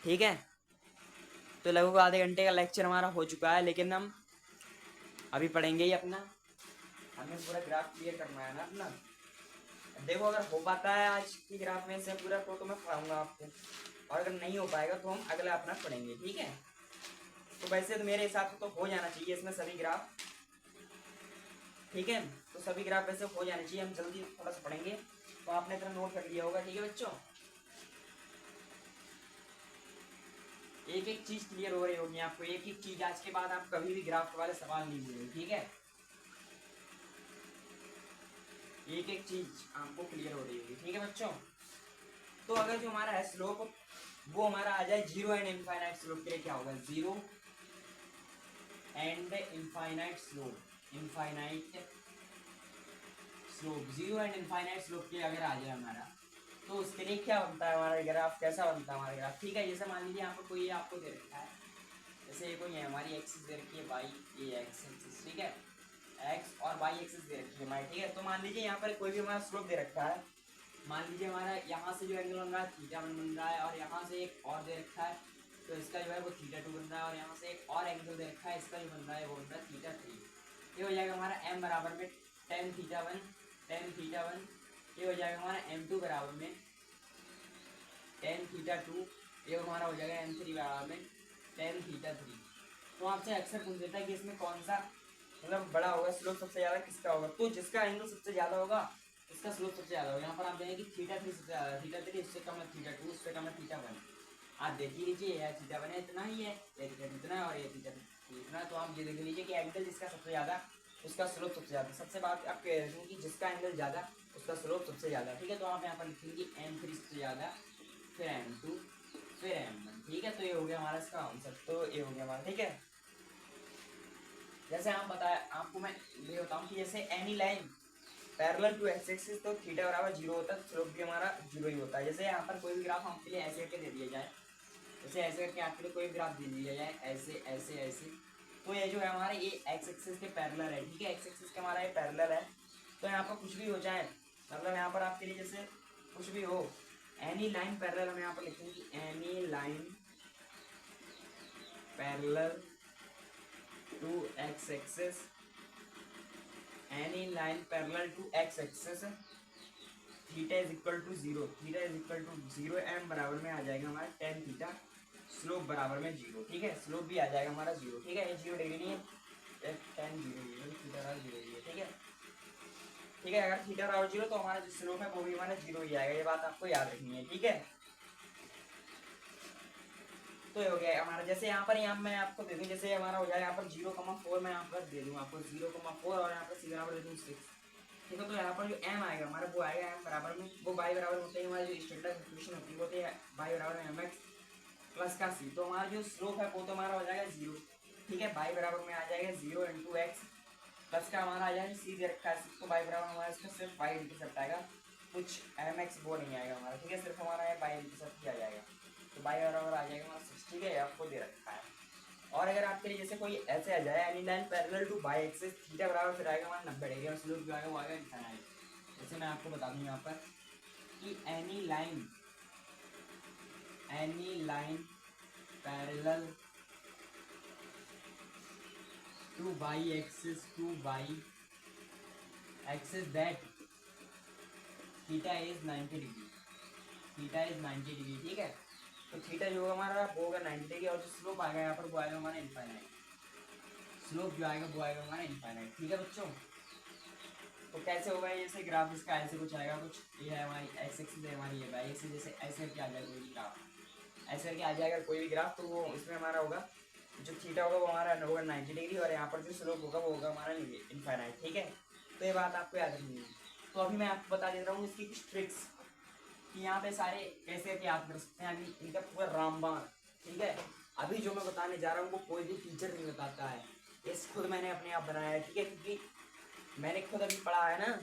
ठीक है। तो लगभग आधे घंटे का लेक्चर हमारा हो चुका है, लेकिन हम अभी पढ़ेंगे ही अपना, हमें पूरा ग्राफ क्लियर करना है ना अपना। देखो अगर हो पाता है आज की ग्राफ में से पूरा तो मैं पढ़ाऊंगा आपको, और अगर नहीं हो पाएगा तो हम अगला अपना पढ़ेंगे, ठीक है। तो वैसे तो मेरे हिसाब से तो हो जाना चाहिए इसमें सभी ग्राफ, ठीक है। तो सभी ग्राफ वैसे हो जाने चाहिए, हम जल्दी थोड़ा सा पढ़ेंगे। तो आपने इतना नोट कर लिया होगा, ठीक है बच्चों। एक एक चीज क्लियर हो रही होगी आपको, एक एक चीज आज के बाद आप कभी भी ग्राफ वाले सवाल नहीं मिलेंगे, ठीक है। एक एक चीज आपको क्लियर हो रही होगी, ठीक है बच्चों। तो अगर जो हमारा है स्लोप वो हमारा आ जाए जीरो एंड इनफाइनाइट स्लोप के लिए, क्या होगा, zero and infinite slope, infinite slope, zero and infinite slope के अगर आ जाए हमारा, तो उसके लिए क्या बनता है हमारा ग्राफ, कैसा बनता है हमारा ग्राफ, ठीक है। जैसे मान लीजिए यहाँ पर कोई आपको दे रखा है, जैसे ये कोई है हमारी एक्सिस दे रखी है वाई, ये एक्स एक्सिस, ठीक है, एक्स और वाई एक्सिस दे रखी है हमारी, ठीक है। तो मान लीजिए यहाँ पर कोई भी हमारा स्लोप दे रखा है, मान लीजिए हमारा यहाँ से जो एंगल बन रहा है थीटा वन बन रहा है, और यहाँ से एक और दे रखा है, तो इसका जो है वो थीटा टू बन रहा है, और यहाँ से एक और एंगल दे रखा है, इसका जो बन रहा है वो बन रहा है थीटा थ्री। ये हो जाएगा हमारा एम बराबर में tan theta one, tan theta one. ये हो जाएगा हमारा एम टू बराबर में टेन थीटा टू। ये हमारा हो जाएगा एम थ्री बराबर में टेन थीटा थ्री। तो आपसे अक्सर पूछ देता है कि इसमें कौन सा मतलब बड़ा होगा, स्लोप सबसे ज़्यादा किसका होगा, तो जिसका एंगल सबसे ज़्यादा होगा इसका स्लोप सबसे ज़्यादा होगा। यहाँ पर आप देखें कि थीटा थ्री सबसे ज़्यादा, थीटा थ्री इससे कम है थीटा टू, उससे कम है थीटा वन। आप देख लीजिए यह थीटा वन है इतना ही है, ये थीटा टू इतना है, और ये थीटा थ्री इतना। तो आप ये देख लीजिए कि एंगल जिसका सबसे ज़्यादा उसका स्लोप सबसे ज़्यादा। सबसे बात आप कह रहे हैं कि जिसका एंगल ज़्यादा उसका स्लोप सबसे ज़्यादा, ठीक है। तो आप यहाँ पर लिखेंगे एम थ्री सबसे ज़्यादा, फिर एम टू, फिर एम वन, ठीक है। तो ये हो गया हमारा इसका आंसर, तो ये हो गया हमारा, ठीक है। जैसे हम बताया आपको मैं ये बताऊं कि जैसे any line parallel to x axis तो थीटा बराबर जीरो होता है, स्लोप भी हमारा जीरो ही होता है। जैसे यहाँ पर कोई भी ग्राफ आपके लिए ऐसे करके दे दिया जाए, जैसे ऐसे करके आपके लिए कोई भी ग्राफ दे दिया जाए ऐसे ऐसे ऐसे, तो ये जो है हमारे ये एक्स एक्सिस के पैरेलल है, ठीक है, एक्स एक्सिस के हमारा ये पैरेलल है। तो यहाँ पर कुछ भी हो जाए, मतलब यहाँ पर आपके लिए जैसे कुछ भी हो, एनी लाइन पैरेलल, हम यहाँ पर लिखेंगे any line parallel to x axis, any line parallel to x axis, theta is equal to zero, theta is equal to zero, m बराबर में आ जाएगा हमारा टेन थीटा, स्लोप बराबर में जीरो, ठीक है, स्लोप भी आ जाएगा हमारा जीरो, ठीक है। ये जीरो डिग्री नहीं है, टेन जीरो जीरो, थीटा बराबर जीरो जीरो, ठीक है, ठीक है। अगर थीटा बराबर जीरो तो हमारा जो स्लोप है वो भी हमारा जीरो ही आएगा, ये बात आपको याद रखनी है, ठीक है। तो ये हो गया हमारा, जैसे यहाँ पर मैं आपको दे दूँ, जैसे हमारा हो जाएगा यहाँ पर 0,4, मैं यहाँ पर दे दूँ आपको 0,4, और यहाँ पर सी बराबर दे दूँ 6, ठीक है। तो यहाँ पर जो m आएगा हमारा वो आएगा m बराबर में, वो y बराबर होता है हमारी जो स्टैंडर्ड कंफर्मेशन होती है वो होती है y बराबर में mx प्लस का c। तो हमारा जो स्लोप है वो तो हमारा हो जाएगा जीरो, ठीक है। y बराबर में आ जाएगा जीरो इंटू एक्स प्लस का हमारा आ जाएगा c दे रखा है, तो y बराबर हमारा इसका सिर्फ y इंटरसेप्ट आएगा, कुछ mx वो नहीं आएगा हमारा, ठीक है, सिर्फ हमारा y इंटरसेप्ट ही आ जाएगा। तो y बराबर आ जाएगा हमारा 6, ठीक है, आपको दे रखा है। और अगर आपके लिए जैसे कोई ऐसे आ जाए any line parallel two by axis, theta बराबर फिर आएगा हमारा 90 डिग्री, और स्लोप जो आएगा वो आएगा इनफाइनाइट। जैसे मैं आपको बता दूं यहाँ पर कि any line parallel two by axis that theta is 90 degree, theta is 90 degree, ठीक है। तो थीटा जो हमारा वो होगा 90 डिग्री, और जो स्लोप आएगा यहाँ पर वो आएगा हमारा इनफाइनाइट, स्लोप जो आएगा वो आएगा हमारा इनफाइनाइट, ठीक है बच्चों। तो कैसे होगा ये, जैसे ग्राफ इसका ऐसे कुछ आएगा, कुछ ये है हमारी एक्स एक्सिस है हमारी, ये वाई एक्सिस, जैसे ऐसे करके आ जाएगा कोई भी ग्राफ, ऐसे करके आ जाएगा कोई भी ग्राफ, तो वो इसमें हमारा होगा जो थीटा होगा वो हमारा होगा 90 डिग्री, और यहाँ पर जो स्लोप होगा वो होगा हमारा इनफाइनाइट, ठीक है। तो ये बात आपको याद रखनी है। तो अभी मैं आपको बता देता हूँ इसकी कुछ ट्रिक्स कि यहाँ पे सारे कैसे याद कर सकते हैं, अभी इनका पूरा रामबाण, ठीक है। अभी जो मैं बताने जा रहा हूँ वो कोई भी टीचर नहीं बताता है, ये खुद मैंने अपने आप बनाया है, ठीक है, क्योंकि मैंने खुद अभी पढ़ा है ना,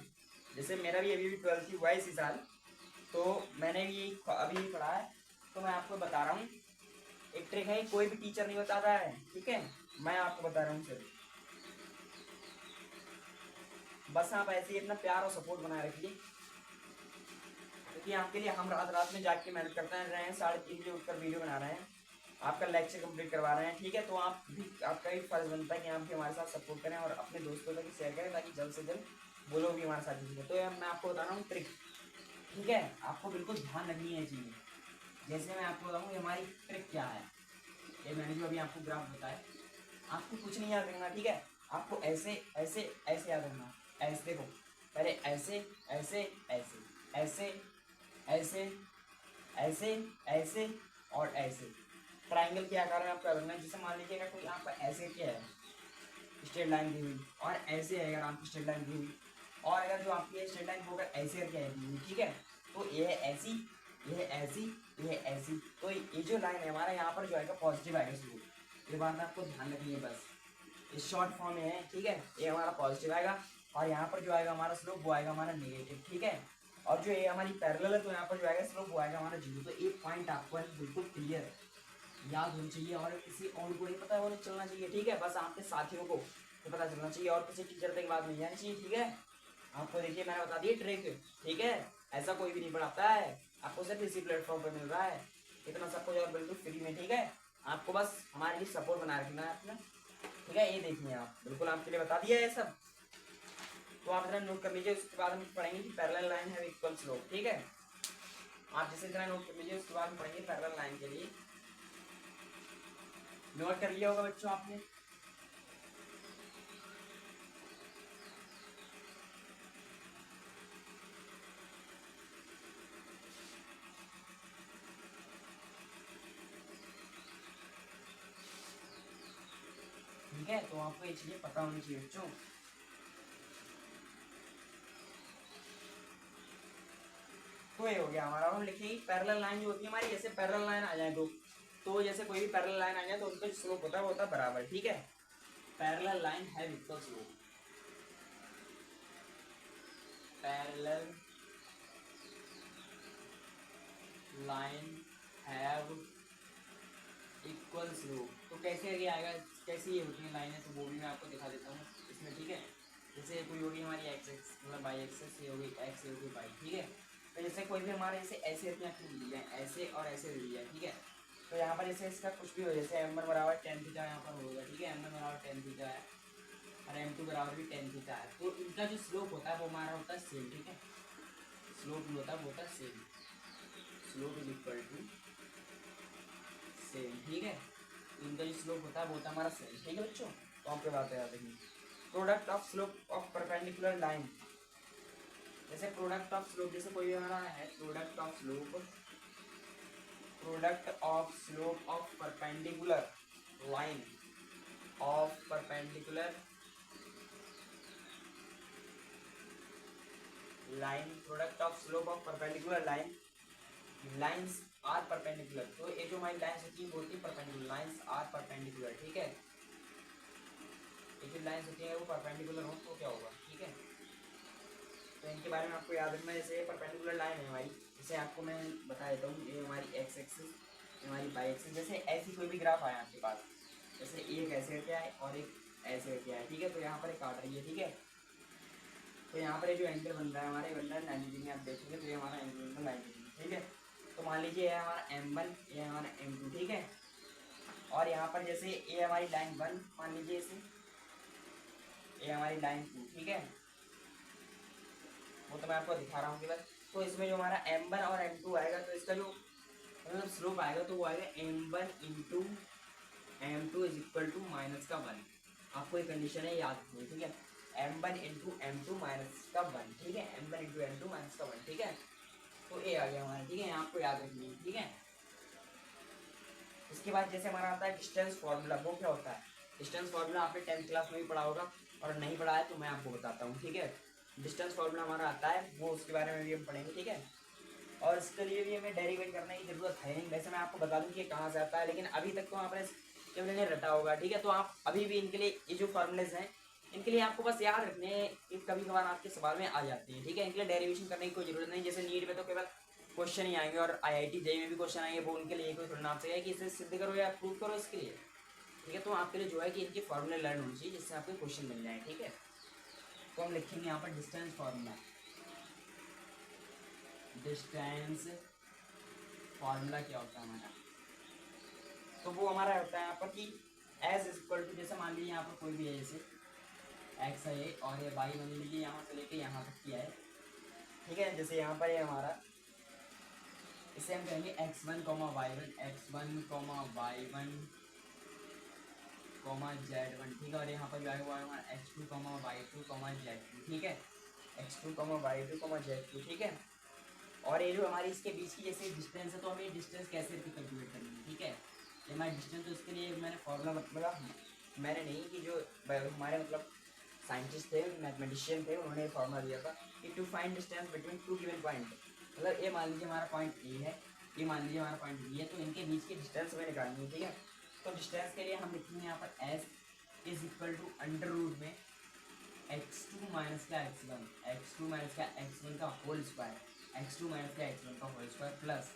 जैसे मेरा भी अभी 12th हुआ है इसी साल, तो मैंने ये अभी पढ़ा है, तो मैं आपको बता रहा हूँ। एक ट्रिक है, कोई भी टीचर नहीं बताता है, ठीक है, मैं आपको बता रहा हूँ सिर्फ। बस आप ऐसे ही अपना प्यार और सपोर्ट बनाए रखिए, क्योंकि आपके लिए हम रात रात में जाग के मेहनत करते रहे हैं, 3:30 बजे उठकर वीडियो बना रहे हैं, आपका लेक्चर कंप्लीट करवा रहे हैं, ठीक है। तो आप भी, आपका भी फर्ज बनता है कि आप भी हमारे साथ सपोर्ट करें और अपने दोस्तों तक शेयर करें, ताकि जल्द से जल्द वो लोग भी हमारे साथ जुड़े। तो यार मैं आपको बता रहा हूँ ट्रिक, ठीक है, आपको बिल्कुल ध्यान रखनी है चीज़ें। जैसे मैं आपको बताऊँ ये हमारी ट्रिक क्या है, ये मैंने जो अभी आपको ग्राफ बताया, आपको कुछ नहीं याद रखना, ठीक है। आपको ऐसे ऐसे ऐसे याद रखना, ऐसे देखो, पहले ऐसे ऐसे ऐसे ऐसे ऐसे ऐसे ऐसे और ऐसे ट्राइंगल के आकार में आपको रखना है। जैसे मान लीजिए अगर कोई आपका ऐसे क्या है, स्ट्रेट लाइन दी हुई, और ऐसे है अगर आपकी स्ट्रेट लाइन दी हुई, और अगर जो आपकी स्ट्रेट लाइन होकर ऐसे करके है दी हुई, ठीक है, तो ये है ऐसी, ये है ऐसी, ये है ऐसी, तो ये जो लाइन है हमारा यहाँ पर जो आएगा पॉजिटिव आएगा स्लोप। ये बात में आपको ध्यान रखनी है बस, इस शॉर्ट फॉर्म में है, ठीक है। ये हमारा पॉजिटिव आएगा, और यहाँ पर जो आएगा हमारा स्लोप वो आएगा हमारा नेगेटिव, ठीक है। और जो ये हमारी पैरेलल है, तो यहाँ पर जो आएगा स्लोप वो आएगा हमारा 0। तो एक पॉइंट आपको बिल्कुल क्लियर याद होनी चाहिए, और किसी और को नहीं पता होने चलना चाहिए, ठीक है। बस आपके साथियों को तो पता चलना चाहिए, और किसी टीचर तक बात नहीं जानी चाहिए, ठीक है। आपको देखिए मैंने बता दिया ट्रिक, ठीक है। ऐसा कोई भी नहीं पढ़ाता है, आपको सिर्फ इसी प्लेटफॉर्म पर मिल रहा है इतना सब कुछ, और बिल्कुल फ्री में, ठीक है। आपको बस हमारे लिए सपोर्ट बना रखना है अपना, ठीक है। ये देखिए आप, बिल्कुल आपके लिए बता दिया है सब, तो आप इतना नोट कर लीजिए। उसके बाद हम पढ़ेंगे कि पैरेलल लाइन है इक्वल स्लोप, ठीक है। आप जैसे इतना नोट कर लीजिए, उसके बाद हम पढ़ेंगे पैरेलल लाइन के लिए। नोट कर लिया होगा बच्चों आपने? ठीक है, तो आपको ये चीजें पता होनी चाहिए बच्चों। तो ये हो गया हमारा। हम लिखेंगे पैरेलल लाइन जो होती है हमारी, जैसे पैरेलल लाइन आ जाए तो जैसे कोई भी पैरेलल लाइन आ जाए तो उनका जो स्लोप होता है वो होता है बराबर, ठीक है। Parallel line have equal slope, parallel line have equal slope. तो कैसे आगे आएगा, कैसी ये होती है लाइनें, तो वो भी मैं आपको दिखा देता हूँ इसमें, ठीक है। जैसे कोई होगी हमारी एक्स एक्स मतलब बाई एक्सेस, ये होगी एक्स, ये होगी बाई, ठीक है। तो जैसे कोई भी हमारे जैसे ऐसे दी जाए, ऐसे और ऐसे दी जाए, ठीक है। तो यहाँ पर जैसे इसका कुछ भी हो, जैसे एम वन बराबर टेन थीटा यहाँ पर होगा, ठीक है, एम वन बराबर टेन थीटा है, और एम टू बराबर भी टेन थीटा है। तो इनका जो स्लोप होता है वो हमारा होता है सेम, ठीक है। स्लोप जो होता है वो होता है same, slope is equal to same, ठीक है। इनका जो स्लोप होता है वो होता है हमारा सेम, ठीक है बच्चों। तो आपके बात है देखिए, product of slope of perpendicular line, जैसे प्रोडक्ट ऑफ स्लोप, जैसे कोई हमारा है product of slope, product of slope of perpendicular line, of perpendicular line, product of slope of perpendicular line, lines are perpendicular. तो ये जो हमारी लाइंस होती है वो होती है परपेंडिकुलर, लाइंस आर परपेंडिकुलर, ठीक है। ये जो लाइंस होती है वो परपेंडिकुलर हो तो क्या होगा, ठीक है। तो इनके बारे में आपको याद रखना है। जैसे परपेंडिकुलर लाइन है हमारी, जैसे आपको मैं बता देता हूँ, ये हमारी एक्स एक्सिस, ये हमारी वाई एक्सिस। जैसे ऐसी कोई भी ग्राफ आया आपके पास, जैसे एक ऐसे क्या है और एक ऐसे क्या है, ठीक है। तो यहाँ पर एक काट रही है, ठीक है। तो यहाँ पर ये जो एंगल बन रहा है हमारे, बन रहा है 90 डिग्री, आप देखेंगे तो ये हमारा एंगल बन रहा है 90 डिग्री, ठीक है। तो मान लीजिए ये हमारा M1, ये हमारा M2, ठीक है। और यहाँ पर जैसे ये हमारी लाइन 1 मान लीजिए इसे, ये हमारी लाइन 2, ठीक है। वो तो मैं आपको दिखा रहा हूँ कि बस। तो इसमें जो हमारा M1 और M2 आएगा, तो इसका जो मतलब स्लोप आएगा तो वो आएगा M1 into M2 is equal to minus का 1। आपको ये कंडीशन है याद रखनी, ठीक है। M1 इंटू M2 माइनस का 1, ठीक है। M1 इंटू M2 माइनस का 1, ठीक है। तो ये आ गया हमारा, ठीक है। आपको याद रखनी है, ठीक है। इसके बाद जैसे हमारा आता है डिस्टेंस फार्मूला, वो क्या होता है? डिस्टेंस फार्मूला आपने 10th क्लास में भी पढ़ा होगा, और नहीं पढ़ा है तो मैं आपको बताता हूँ, ठीक है। डिस्टेंस फार्मूला हमारा आता है, वो उसके बारे में भी हम पढ़ेंगे, ठीक है। और इसके लिए भी हमें डेरिवेट करने की जरूरत है नहीं। वैसे मैं आपको बता दूं कि ये कहाँ से आता है, लेकिन अभी तक तो आपने केवल इन्हें रटा होगा, ठीक है। तो आप अभी भी इनके लिए ये जो फार्मूलेज हैं, इनके लिए आपको बस याद रखने, कभी कभार आपके सवाल में आ जाते हैं, ठीक है। इनके लिए डेरिवेशन करने की कोई जरूरत नहीं। जैसे नीट में तो केवल क्वेश्चन ही आएंगे, और IIT जेईई में भी क्वेश्चन आएंगे, वो उनके लिए कोई थोड़ा नाम से है कि इसे सिद्ध करो या प्रूव करो इसके लिए, ठीक है। तो आपके लिए जो है कि इनके फॉर्मूले लर्न होने चाहिए जिससे आपको क्वेश्चन मिल जाए, ठीक है। तो हम लिखेंगे यहाँ पर डिस्टेंस फार्मूला, डिस्टेंस फार्मूला क्या होता है हमारा, तो वो हमारा होता है यहाँ पर कि एज इक्वल टू, जैसे मान लीजिए यहाँ पर कोई भी है, जैसे एक्स है और ये वाई मान लीजिए यहाँ से लेके यहाँ तक किया है, ठीक है। जैसे यहाँ पर ये हमारा, इसे हम कहेंगे x1 y1, x1 y1 z1, ठीक है। और यहाँ पर जो है वो है हमारा x2 y2 z2, ठीक है, x2 y2 z2, ठीक है। और ये जो हमारी इसके बीच की जैसे डिस्टेंस है, तो हमें डिस्टेंस कैसे कैलकुलेट करनी है, ठीक है। ये हमारी डिस्टेंस, तो इसके लिए मैंने फॉर्मूला, मतलब मैंने नहीं, कि जो हमारे मतलब साइंटिस्ट थे, मैथमेटिशियन थे, उन्होंने फॉर्मूला दिया था कि to find distance between two given point, मतलब ये मान लीजिए हमारा पॉइंट ए है, ये मान लीजिए हमारा पॉइंट बी है, तो इनके बीच की डिस्टेंस हमें निकालनी है, ठीक है। तो डिस्टेंस के लिए हम लिखेंगे यहाँ पर s is equal to under root में x2 माइनस का x1, x2 माइनस का x1 का होल स्क्वायर, x2 माइनस का x1 का whole square plus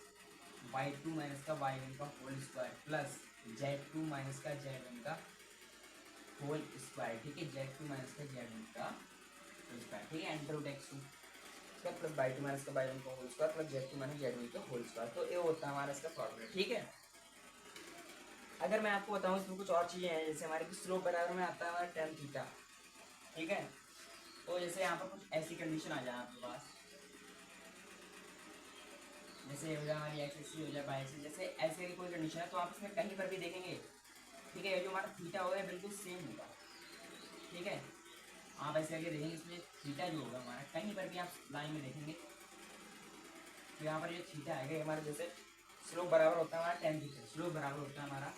y2 minus का y1 का whole square plus z2 minus का z1 का होल स्क्वायर, ठीक है, z2 माइनस का z1 का होल स्क्वायर, ठीक है, अंडर रूट x2 इसका प्लस y2 माइनस का y1 का whole square plus z2 minus z1 का होल स्क्वायर। तो ये होता है हमारा इसका फॉर्मूला, ठीक है। अगर मैं आपको बताऊं इसमें कुछ और चीज़ें हैं, जैसे हमारे स्लोप बराबर में आता है हमारा tan थीटा, ठीक है। तो जैसे यहाँ पर कुछ ऐसी कंडीशन आ जाए आपके पास, जैसे हो जाए हमारी एक्स एक्सिस हो जाए बाई एक्सिस, जैसे ऐसे की कोई कंडीशन है, तो आप इसमें कहीं पर भी देखेंगे, ठीक है, जो हमारा थीटा होगा बिल्कुल सेम होगा, ठीक है। आप ऐसे करके देखेंगे, इसमें थीटा जो होगा हमारा, कहीं पर भी आप लाइन में देखेंगे तो यहाँ पर जो थीटा आएगा हमारे, जैसे स्लोप बराबर होता है हमारा tan थीटा, स्लोप बराबर होता है हमारा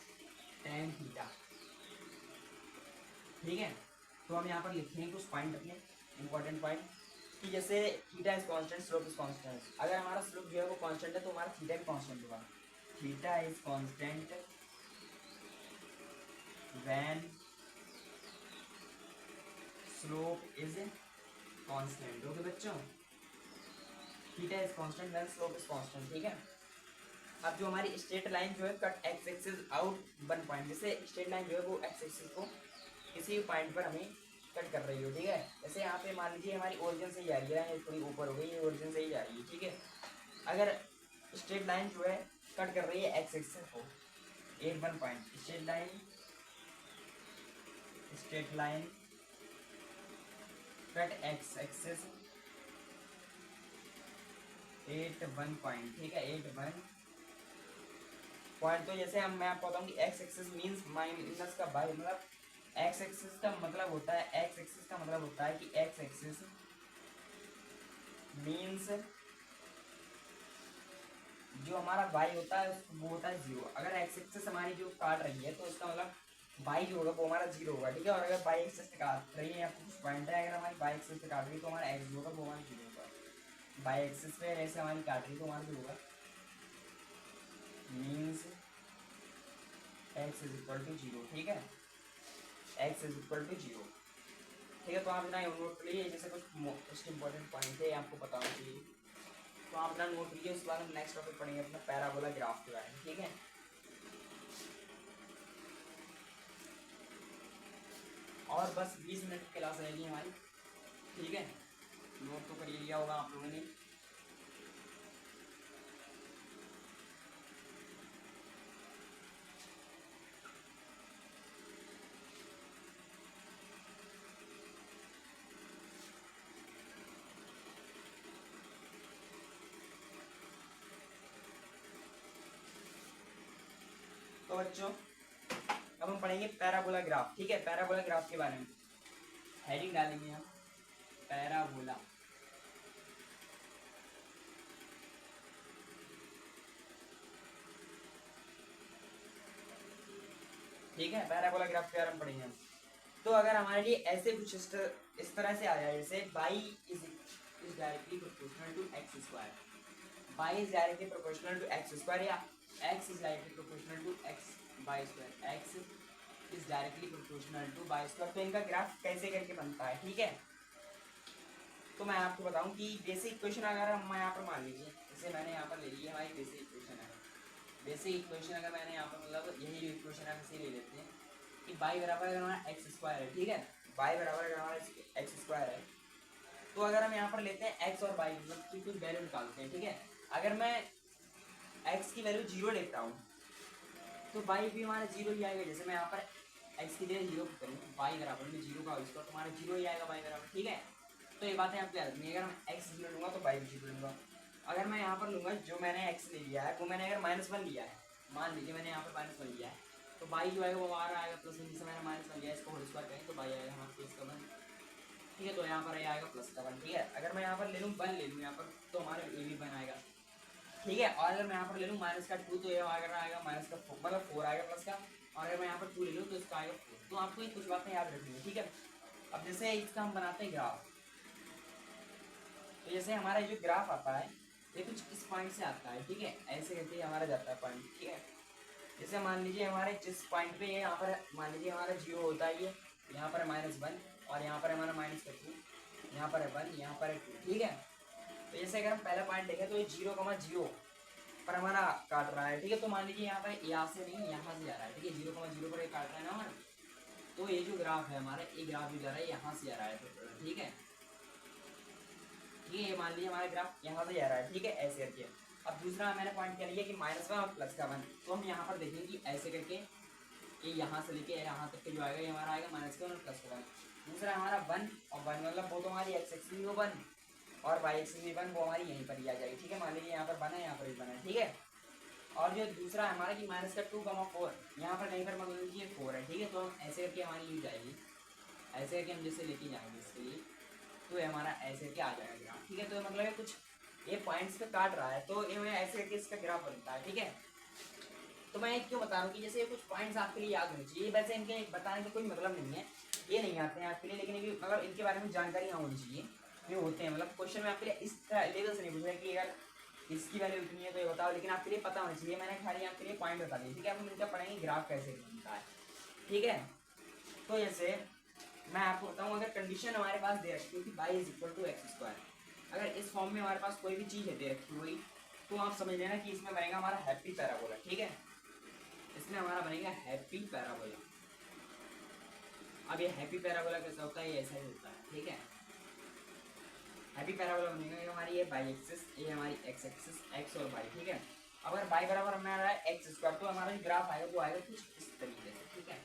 tan थीटा, ठीक है। तो हम यहाँ पर लिखेंगे कुछ पॉइंट अपने इंपॉर्टेंट पॉइंट, कि जैसे theta is constant, slope is constant. अगर हमारा स्लोप जो है वो कांस्टेंट है तो हमारा थीटा भी कांस्टेंट होगा, theta is constant when slope is constant, okay बच्चों, theta is constant when slope is constant, ठीक है। अब जो हमारी स्ट्रेट लाइन जो है cut x axis out one point, जैसे स्ट्रेट लाइन जो है वो एक्स एक्सिस को किसी भी पॉइंट पर हमें कट कर रही हो, ठीक है। जैसे यहाँ पे मान लीजिए हमारी ओरिजिन से ही जा रही है, थोड़ी ऊपर हो गई, ये ओरिजिन से ही जा रही है, ठीक है। अगर स्ट्रेट लाइन जो है कट कर रही है एक्स एक्सिस को at one point, straight line cut x axis at one point, ठीक है, एट वन पॉइंट। तो जैसे हम मैं आपको बताऊँ कि एक्स एक्सिस मीन्स माइनस का बाई, मतलब एक्स एक्सिस का मतलब होता है, एक्स एक्सिस का मतलब होता है कि एक्स एक्सिस मीन्स जो हमारा वाई होता है वो होता है जीरो। अगर एक्स एक्सिस हमारी जो काट रही है तो इसका मतलब वाई जो होगा वो हमारा जीरो होगा, ठीक है। और अगर वाई एक्सिस से काट रही है या कुछ पॉइंट है, अगर हमारी वाई एक्सिस से काट रही है तो हमारा एक्स जो होगा वो हमारा जीरो होगा। वाई एक्सिस पे ऐसे हमारी काट रही है तो हमारा जो होगा means x is equal to zero, ठीक है, x is equal to zero, ठीक है। तो आप ना नोट कर लीजिए, जैसे कुछ इंपॉर्टेंट पॉइंट है आपको बताना चाहिए, तो आप अपना नोट लीजिए। उसके बाद हम नेक्स्ट टॉपिक पढ़ेंगे अपना पैराबोला ग्राफ के बारे में, ठीक है। और बस 20 मिनट की क्लास रहेगी हमारी, ठीक है। नोट तो कर लिया होगा आप लोगों ने। तो बच्चों अब हम पढ़ेंगे पैराबोला ग्राफ, ठीक है। पैराबोला ग्राफ के बारे में हेडिंग डालेंगे हम पैराबोला, ठीक है। पैराबोला ग्राफ के बारे में पढ़ेंगे हम। तो अगर हमारे लिए ऐसे कुछ इस तरह से आ जाए, जैसे Y is directly proportional to X square, Y is directly proportional to X square, या X is directly proportional to X Y square, X is directly proportional to Y square. तो इनका ग्राफ कैसे करके बनता है, ठीक है। तो मैं आपको बताऊं कि बेसिक क्वेश्चन अगर हम यहाँ पर मान लीजिए, जैसे मैंने यहाँ पर ले ली है हमारी बेसिक इक्वेशन है। बेसिक इक्वेशन अगर मैंने यहाँ पर मतलब यही जो इक्वेशन है इसे ले लेते हैं कि y बराबर अगर हमारा एक्स स्क्वायर है, ठीक है, y बराबर अगर हमारा एक्स स्क्वायर है, तो अगर हम यहाँ पर लेते हैं x और y मतलब की कुछ वैल्यू निकालते हैं, ठीक है। अगर मैं x की वैल्यू 0 लेता हूँ तो y भी हमारा 0 ही आएगा। जैसे मैं यहाँ पर x की जगह 0 करूँ, y बराबर में 0 का इसका तो हमारा 0 ही आएगा y बराबर, ठीक है। तो ये बातें आपको याद रखनी है। अगर मैं x 0 लूँगा तो y भी 0 लूँगा। अगर मैं यहाँ पर लूँगा जो मैंने x ले लिया है वो मैंने अगर -1 लिया है, मान लीजिए मैंने यहाँ पर -1 लिया है, तो y जो आएगा वो हमारा आएगा प्लस वन। जैसे मैंने -1 लिया है इसको होल स्क्वायर करें तो y आएगा हमारा प्लस का 1, ठीक है। तो यहाँ पर ये आएगा प्लस का 1, ठीक है। अगर मैं यहाँ पर ले लूँ 1 ले लूँ यहाँ पर तो हमारा ये भी 1 आएगा, ठीक है। और अगर मैं यहाँ पर ले लूँ -2 तो ये आएगा -4 मतलब 4 आएगा प्लस का। और अगर मैं यहाँ पर 2 ले लूँ तो इसका आएगा 4। तो आपको ये कुछ बातें याद रखनी है, ठीक है। अब जैसे इसका हम बनाते हैं ग्राफ, तो जैसे हमारा जो ग्राफ आता है ये कुछ इस पॉइंट से आता है, ठीक है, ऐसे करके हमारा जाता है पॉइंट, ठीक है। जैसे मान लीजिए हमारे जिस पॉइंट पे यहाँ पर मान लीजिए हमारा 0 होता है, ये यहाँ पर -1 और यहाँ पर हमारा -2, यहाँ पर है 1, यहाँ पर है 2, ठीक है। तो जैसे अगर हम पहला पॉइंट देखें तो ये 0,0 पर हमारा काट रहा है, ठीक है। तो मान लीजिए यहाँ पर यहाँ से नहीं यहाँ से जा रहा है, ठीक है, 0,0 पर ये काट रहा है ना हमारा। तो ये जो ग्राफ है हमारा ये ग्राफ जो जा रहा है यहाँ से जा रहा है, ठीक है, ठीक है। ये मान लीजिए हमारा ग्राफ यहाँ से जा रहा है, ठीक है, ऐसे करके। अब दूसरा मैंने पॉइंट क्या लिया कि -1 और प्लस का 1, तो हम यहाँ पर देखेंगे कि ऐसे करके ये यहाँ से लेके यहाँ तक के जो आएगा ये हमारा आएगा -1 और प्लस का 1। दूसरा हमारा 1 और 1 मतलब वो तो हमारी x एक्सिस भी 1 और y एक्सिस भी 1, वो हमारी यहीं पर ही आ जाएगी, ठीक है। मान लीजिए यहाँ पर 1 है, यहाँ पर भी 1 है, ठीक है। और जो दूसरा हमारा कि -2,4 यहाँ पर कहीं पर मान लीजिए 4 है, ठीक है। तो हम ऐसे करके हमारी यूज आएगी, ऐसे करके हम जैसे लेके जाएंगे इसके लिए, तो ये हमारा ऐसे करके आ जाएगा ग्राफ, ठीक है। तो मतलब कुछ ये पॉइंट्स पे काट रहा है तो ये ऐसे करके इसका ग्राफ बनता है, ठीक है। तो मैं क्यों बता रहा हूँ कि जैसे ये कुछ पॉइंट्स आपके लिए याद होने चाहिए। वैसे इनके बताने का कोई मतलब नहीं है, ये नहीं आते हैं आपके लिए, लेकिन मतलब इनके बारे में जानकारी हाँ होनी चाहिए। ये होते हैं मतलब क्वेश्चन में आपके लिए इस लेवल से नहीं पूछ रहा कि अगर इसकी वैल्यू इतनी है तो ये बताओ, लेकिन आपके लिए पता होना चाहिए। मैंने खाली आपके लिए पॉइंट बता दिए, ठीक है। अब हम इनका पढ़ेंगे ग्राफ कैसे बनता है, ठीक है। तो जैसे मैं आपको बताऊँ, अगर कंडीशन हमारे पास दे रखी है कि y = x², अगर इस फॉर्म में हमारे पास कोई भी चीज़ है दे रखी हुई, तो आप समझ लेना कि इसमें बनेगा हमारा हैप्पी पैराबोला, ठीक है। इसमें हमारा बनेगा हैप्पी पैराबोला। अब ये हैप्पी पैराबोला कैसा होता है, ये ऐसा ही होता है, ठीक है। हैप्पी पैराबोला बनेगा हमारी ये y एक्सिस, ये हमारी x एक्सिस, x और y, ठीक है। अगर y बराबर हमारा है x², तो हमारा जो ग्राफ आएगा वो आएगा कुछ इस तरीके से, ठीक है।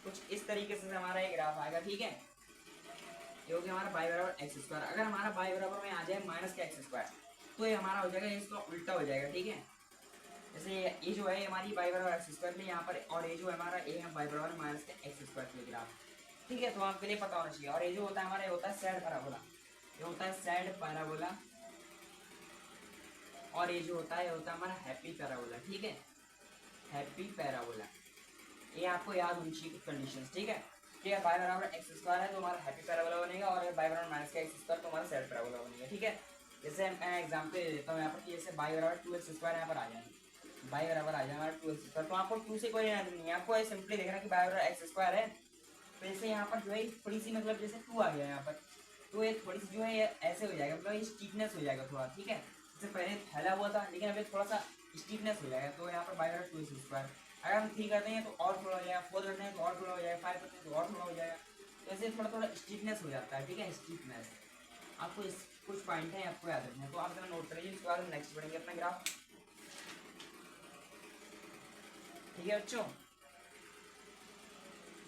कुछ इस तरीके से हमारा ये ग्राफ आएगा, ठीक है। ये हो गया हमारा y बराबर x²। अगर हमारा y बराबर में आ जाए -x², तो ये हमारा हो जाएगा इसका उल्टा हो जाएगा, ठीक है। जैसे ये जो है हमारी y बराबर x² में यहाँ पर, और ये जो हमारा a है y बराबर -x² के ग्राफ, ठीक है। तो आपके लिए पता होना चाहिए। और ये जो होता है हमारा ये होता है सैड पैराबोला, ये होता है सैड पैराबोला। और ये जो होता है हमारा हैप्पी पैराबोला, ठीक है, हैप्पी पैराबोला। ये आपको याद होनी चाहिए कुछ कंडीशंस, ठीक है। ठीक है, y बराबर x² है तो हमारा हैप्पी पैराबोला बनेगा, और y बराबर -x² तो हमारा सैड पैराबोला बनेगा, ठीक है। जैसे मैं एग्जांपल दे देता हूँ यहाँ पर कि जैसे y बराबर 2x² यहाँ पर आ जाए, y बराबर आ जाए हमारा 2x², तो आपको 2 से कोई लेना नहीं है, आपको सिंपली देखना कि y बराबर x² है। तो जैसे यहाँ पर जो है थोड़ी सी मतलब जैसे 2 आ गया यहाँ पर, तो ये थोड़ी सी जो है ऐसे हो जाएगा, मतलब ये स्टीफनेस हो जाएगा थोड़ा, ठीक है। जैसे पहले फैला हुआ था लेकिन अभी थोड़ा सा स्टीफनेस हो जाएगा, तो यहाँ पर y बराबर 2x²। अगर हम 3 करते हैं तो और थोड़ा हो जाएगा, 4 करते हैं तो और थोड़ा हो जाएगा, 5 करते हैं तो और थोड़ा हो जाएगा। तो ऐसे थोड़ा थोड़ा स्टीफनेस हो जाता है, ठीक है, स्टीफनेस। आपको इस कुछ पॉइंट है आपको याद रखना है, तो आप जरा नोट करिए, उसके बाद नेक्स्ट पढ़ेंगे अपना ग्राफ, ठीक है बच्चों।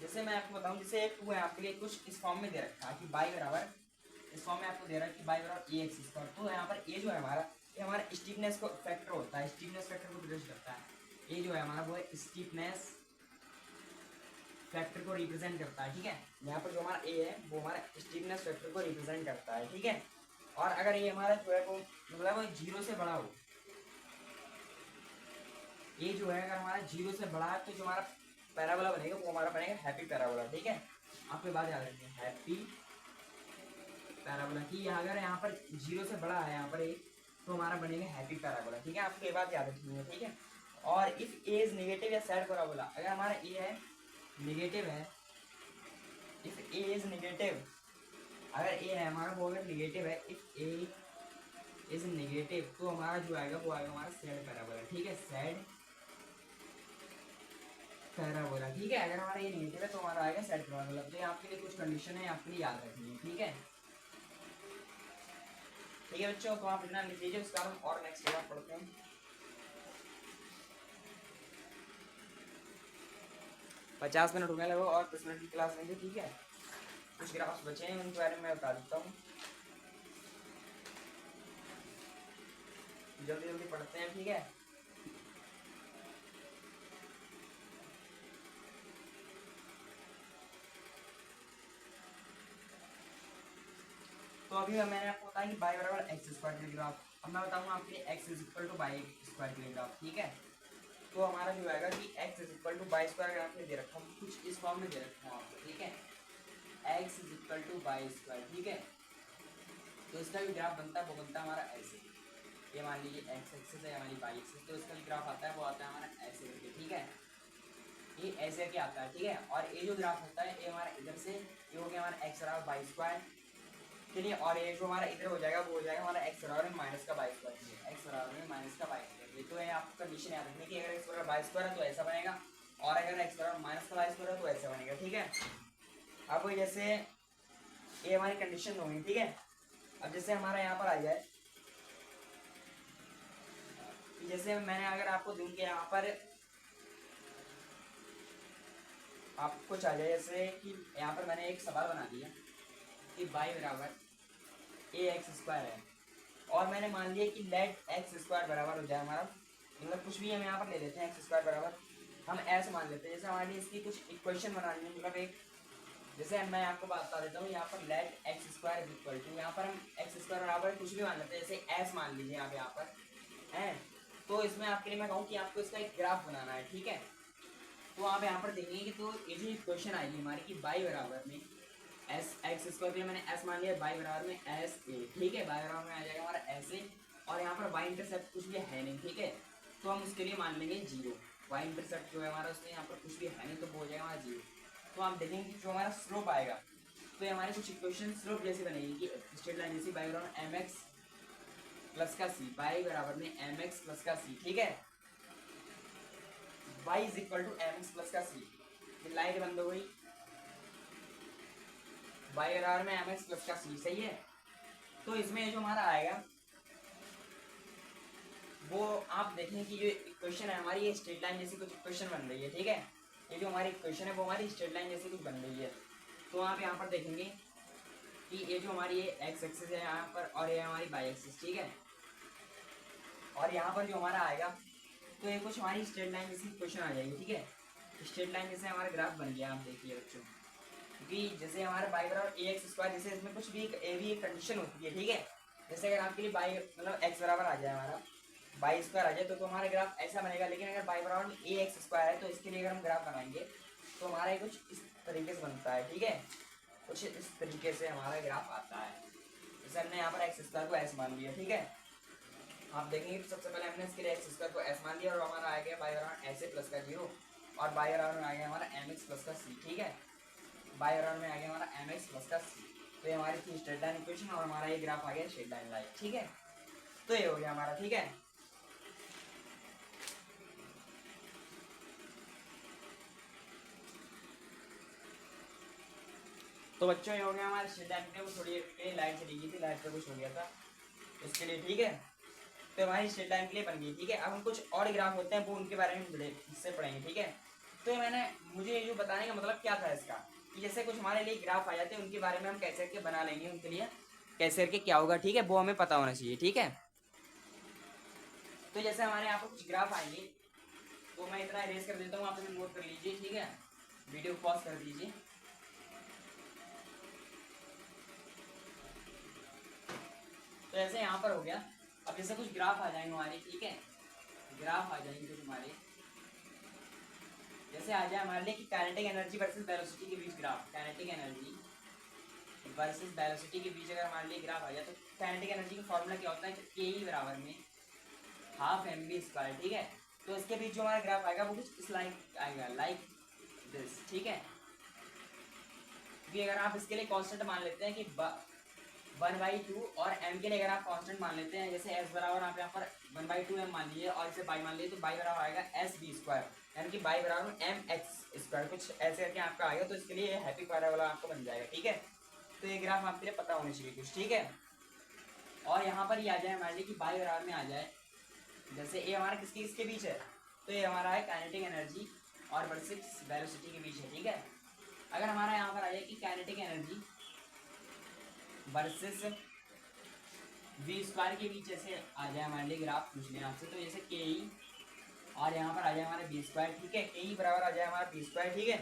जैसे मैं आपको बताऊं, जैसे 2 है आपके लिए कुछ इस फॉर्म में दे रखा है कि y बराबर, इस फॉर्म में आपको दे रहा है कि y बराबर a x²। तो यहाँ पर a जो है हमारा, ये हमारा स्टीफनेस को फैक्टर होता है, स्टीफनेस फैक्टर को रिप्रेजेंट करता है। ये जो है हमारा वो है स्टीफनेस फैक्टर को रिप्रेजेंट करता है, ठीक है। यहाँ पर जो हमारा a है वो हमारा स्टीफनेस फैक्टर को रिप्रेजेंट करता है, ठीक है। और अगर ये हमारा जो है वो मतलब 0 से बड़ा हो, ये जो है अगर हमारा 0 से बड़ा है तो जो हमारा पैराबोला बनेगा वो हमारा बनेगा हैप्पी पैराबोला, ठीक है। आपके बात याद रखिए, हैप्पी पैराबोला की अगर यहाँ पर 0 से बड़ा है यहाँ पर ए, तो हमारा बनेगा हैप्पी पैराबोला, ठीक है। आपको ये बात याद रखनी है, ठीक है। और इफ ए इज नेगेटिव या सैड पैराबोला, अगर हमारा ए है नेगेटिव है, इफ ए इज नेगेटिव, अगर ए है हमारा वो अगर नेगेटिव है, इफ ए इज नेगेटिव, तो हमारा जो आएगा वो आएगा हमारा सेड पैराबोला, ठीक है, सेड पैराबोला, ठीक है। अगर हमारा ये नेगेटिव है तो हमारा आएगा सेड पैराबोला। तो ये आपके लिए कुछ कंडीशन है, आपके लिए याद रखनी है, ठीक है। ठीक है बच्चों, तो आप इतना लिख लीजिए, उसका हम और नेक्स्ट बार पढ़ते हैं। 50 मिनट होने लगे और 10 मिनट की क्लास लेंगे, ठीक है। कुछ ग्राफ्स बचे हैं उनके बारे में मैं बता देता हूँ, जल्दी जल्दी पढ़ते हैं, ठीक है। तो अभी मैंने आपको बताया कि बाई बराबर एक्स स्क्वायर के लिए ग्राफ, अब मैं बताऊंगा आपके लिए x is equal to Y square के लिए ग्राफ, ठीक है। तो हमारा जो आएगा कि x is equal to Y square graph में दे रखा हूँ, कुछ इस फॉर्म में दे रखा हूँ आपको, ठीक है। X is equal to Y square, ठीक है। तो इसका भी ग्राफ बनता है, वो बनता है हमारा ऐसे, ये मान लीजिए एक्स एक्सिस है, हमारी बाई एक्सिस, तो इसका भी ग्राफ आता है वो आता है हमारा ऐसे करके, ठीक है। ये ऐसे क्या आता है, ठीक है। और ये जो ग्राफ होता है ये हमारा इधर से ये हो गया हमारा एक्स बराबर बाई स्क्वायर, चलिए। और ये जो हमारा इधर हो जाएगा वो हो जाएगा हमारा एक्स बराबर में माइनस का बाई स्क्वायर, एक्स बराबर में माइनस का बाई स्क्वायर। तो ये आपको कंडीशन याद रखनी कि अगर एक्स बराबर बाई स्क्वायर है तो ऐसा बनेगा, और अगर एक्स बराबर माइनस का बाई स्क्वायर है तो ऐसा बनेगा, ठीक है। अब जैसे ये हमारी कंडीशन होगी, ठीक है। अब जैसे हमारा यहाँ पर आ जाए, जैसे मैंने अगर आपको दूं कि यहाँ पर आपको आ जाए जैसे कि यहाँ पर मैंने एक सवाल बना दिया कि बाई बराबर ए एक्स स्क्वायर है, और मैंने मान लिया कि लेट एक्स स्क्वायर बराबर हो जाए हमारा, मतलब कुछ भी हम यहाँ पर ले लेते हैं एक्स स्क्वायर बराबर, हम ऐसे मान लेते हैं जैसे हमारे लिए इसकी कुछ इक्वेशन बनानी है, मतलब एक जैसे मैं आपको बता देता हूँ यहाँ पर let x square equal to, यहाँ पर हम एक्स स्क्वायर बराबर कुछ भी मान लेते हैं, जैसे एस मान लीजिए आप यहाँ पर है। तो इसमें आपके लिए मैं कहूँ कि आपको इसका एक ग्राफ बनाना है, ठीक है। तो आप यहाँ पर देखेंगे कि तो ये जो इक्वेशन आएगी हमारी की बाई बराबर में एस एक्स स्क्वायर के लिए मैंने एस मान लिया, बाई बराबर में एस ए, ठीक है। बाई बराबर में आ जाएगा हमारा एस ए, और यहाँ पर वाई इंटरसेप्ट कुछ भी है नहीं, ठीक है। तो हम उसके लिए मान लेंगे जीरो, वाई इंटरसेप्ट जो है हमारा उसमें यहाँ पर कुछ भी है नहीं, तो वो हो जाएगा हमारा जीरो। तो आप देखेंगे जो हमारा स्लोप आएगा, तो ये हमारी कुछ इक्वेशन स्लोप जैसी बनेगी कि स्ट्रेट लाइन जैसी, बाई बराबर एम एक्स प्लस का सी, बाई बराबर में एम एक्स प्लस का सी, ठीक है। Y is equal to M x plus का सी, लाइट बंद हो गई, बाई बराबर में एम एक्स प्लस का सी, सही है। तो इसमें जो हमारा आएगा वो आप देखें कि जो इक्वेशन है हमारी ये स्ट्रेट लाइन जैसी कुछ इक्वेशन बन रही है, ठीक है। ये जो हमारी इक्वेशन है वो हमारी स्ट्रेट लाइन जैसी कुछ बन रही है। तो आप यहाँ पर देखेंगे कि ये जो हमारी ये एक्स एक्सिस है यहाँ पर, और ये हमारी बाई एक्सिस, ठीक है। और यहाँ पर जो हमारा आएगा तो ये कुछ हमारी स्ट्रेट लाइन जैसी इक्वेशन आ जाएगी, ठीक है। स्ट्रेट लाइन जैसे हमारा ग्राफ बन गया, आप देखिए बच्चों, क्योंकि जैसे हमारे बाई बराबर ए एक्स स्क्वायर, जैसे इसमें कुछ भी एक कंडीशन होती है, ठीक है। जैसे अगर आपके लिए बाई मतलब एक्स बराबर आ जाए हमारा बाई स्क्वायर आ जाए तो हमारा ग्राफ ऐसा बनेगा। लेकिन अगर बाई बराबर में ए एक्स स्क्वायर है तो इसके लिए अगर हम ग्राफ बनाएंगे तो हमारा कुछ इस तरीके से बनता है, ठीक है। कुछ इस तरीके से हमारा ग्राफ आता है। जैसे हमने यहाँ पर एक्स स्क्वायर को एस मान लिया, ठीक है। आप देखेंगे तो सबसे पहले हमने इसके लिए एक्स स्क्वायर को एस मान लिया, और हमारा आ गया बाई बराबर एस ए प्लस का जीरो, और बाई बराबर में आ गया हमारा एम एक्स प्लस का सी, ठीक है। बाई बराबर में आ गया हमारा एम एक्स प्लस का सी। तो ये हमारी थी स्ट्रेट लाइन इक्वेशन, और हमारा ये ग्राफ आ गया स्ट्रेट लाइन लाइन, ठीक है। तो ये हो गया हमारा, ठीक है। तो बच्चों ये हो गया हमारे स्ट्रेट लाइन में, वो थोड़ी लाइट चली गई थी, लाइट पे कुछ हो गया था इसके लिए, ठीक है। तो हमारी स्ट्रेट लाइन के लिए बन गई, ठीक है। अब हम कुछ और ग्राफ होते हैं वो उनके बारे में इससे पढ़ेंगे, ठीक है। तो मैंने मुझे ये जो बताने का मतलब क्या था इसका, कि जैसे कुछ हमारे लिए ग्राफ आ जाते हैं उनके बारे में हम कैसे करके बना लेंगे, उनके लिए कैसे करके क्या होगा, ठीक है, वो हमें पता होना चाहिए, ठीक है। तो जैसे हमारे यहाँ पर कुछ ग्राफ आएंगे, तो मैं इतना इरेज कर देता हूँ, आप इसे नोट कर लीजिए, ठीक है। वीडियो पॉज कर दीजिए। तो जैसे यहाँ पर हो गया, अब जैसे कुछ ग्राफ आ जाएंगे हमारे, ठीक है, ग्राफ आ जाएंगे कुछ हमारे, जैसे आ जाए हमारे लिए कि काइनेटिक एनर्जी वर्सेस वेलोसिटी के बीच graph, kinetic energy versus velocity के बीच अगर हमारे लिए ग्राफ आ जाए तो काइनेटिक एनर्जी का फॉर्मूला क्या होता है, के ई बराबर में हाफ एम बी स्क्वायर, ठीक है। तो इसके बीच जो हमारा ग्राफ आएगा वो कुछ इस लाइक आएगा, लाइक दिस, ठीक है। क्योंकि अगर आप इसके लिए कांस्टेंट मान लेते हैं कि 1/2 और m के लिए अगर आप कांस्टेंट मान लेते हैं, जैसे s बराबर आप यहाँ पर 1/2m मान लीजिए और इसे बाई मान लीजिए, तो बाई बराबर आएगा sb², यानी कि बाई बराबर mx², कुछ ऐसे करके आपका आएगा। तो इसके लिए हैप्पी पैराबोला आपको बन जाएगा, ठीक है। तो ये ग्राफ आपके लिए पता होनी चाहिए कुछ, ठीक है। और यहाँ पर ये आ जाए हमारे लिए कि बाई बराबर में आ जाए, जैसे ये हमारा किसके किसके बीच है, तो ये हमारा है काइनेटिक एनर्जी और वर्सेस वेलोसिटी के बीच है, ठीक है। अगर हमारा यहाँ पर आ जाए कि काइनेटिक एनर्जी वर्सेस v² के बीच जैसे आ जाए हमारे लिए ग्राफ पूछ लें आपसे, तो जैसे के ई और यहाँ पर आ जाए हमारे v², ठीक है। के ई बराबर आ जाए हमारा v², ठीक है।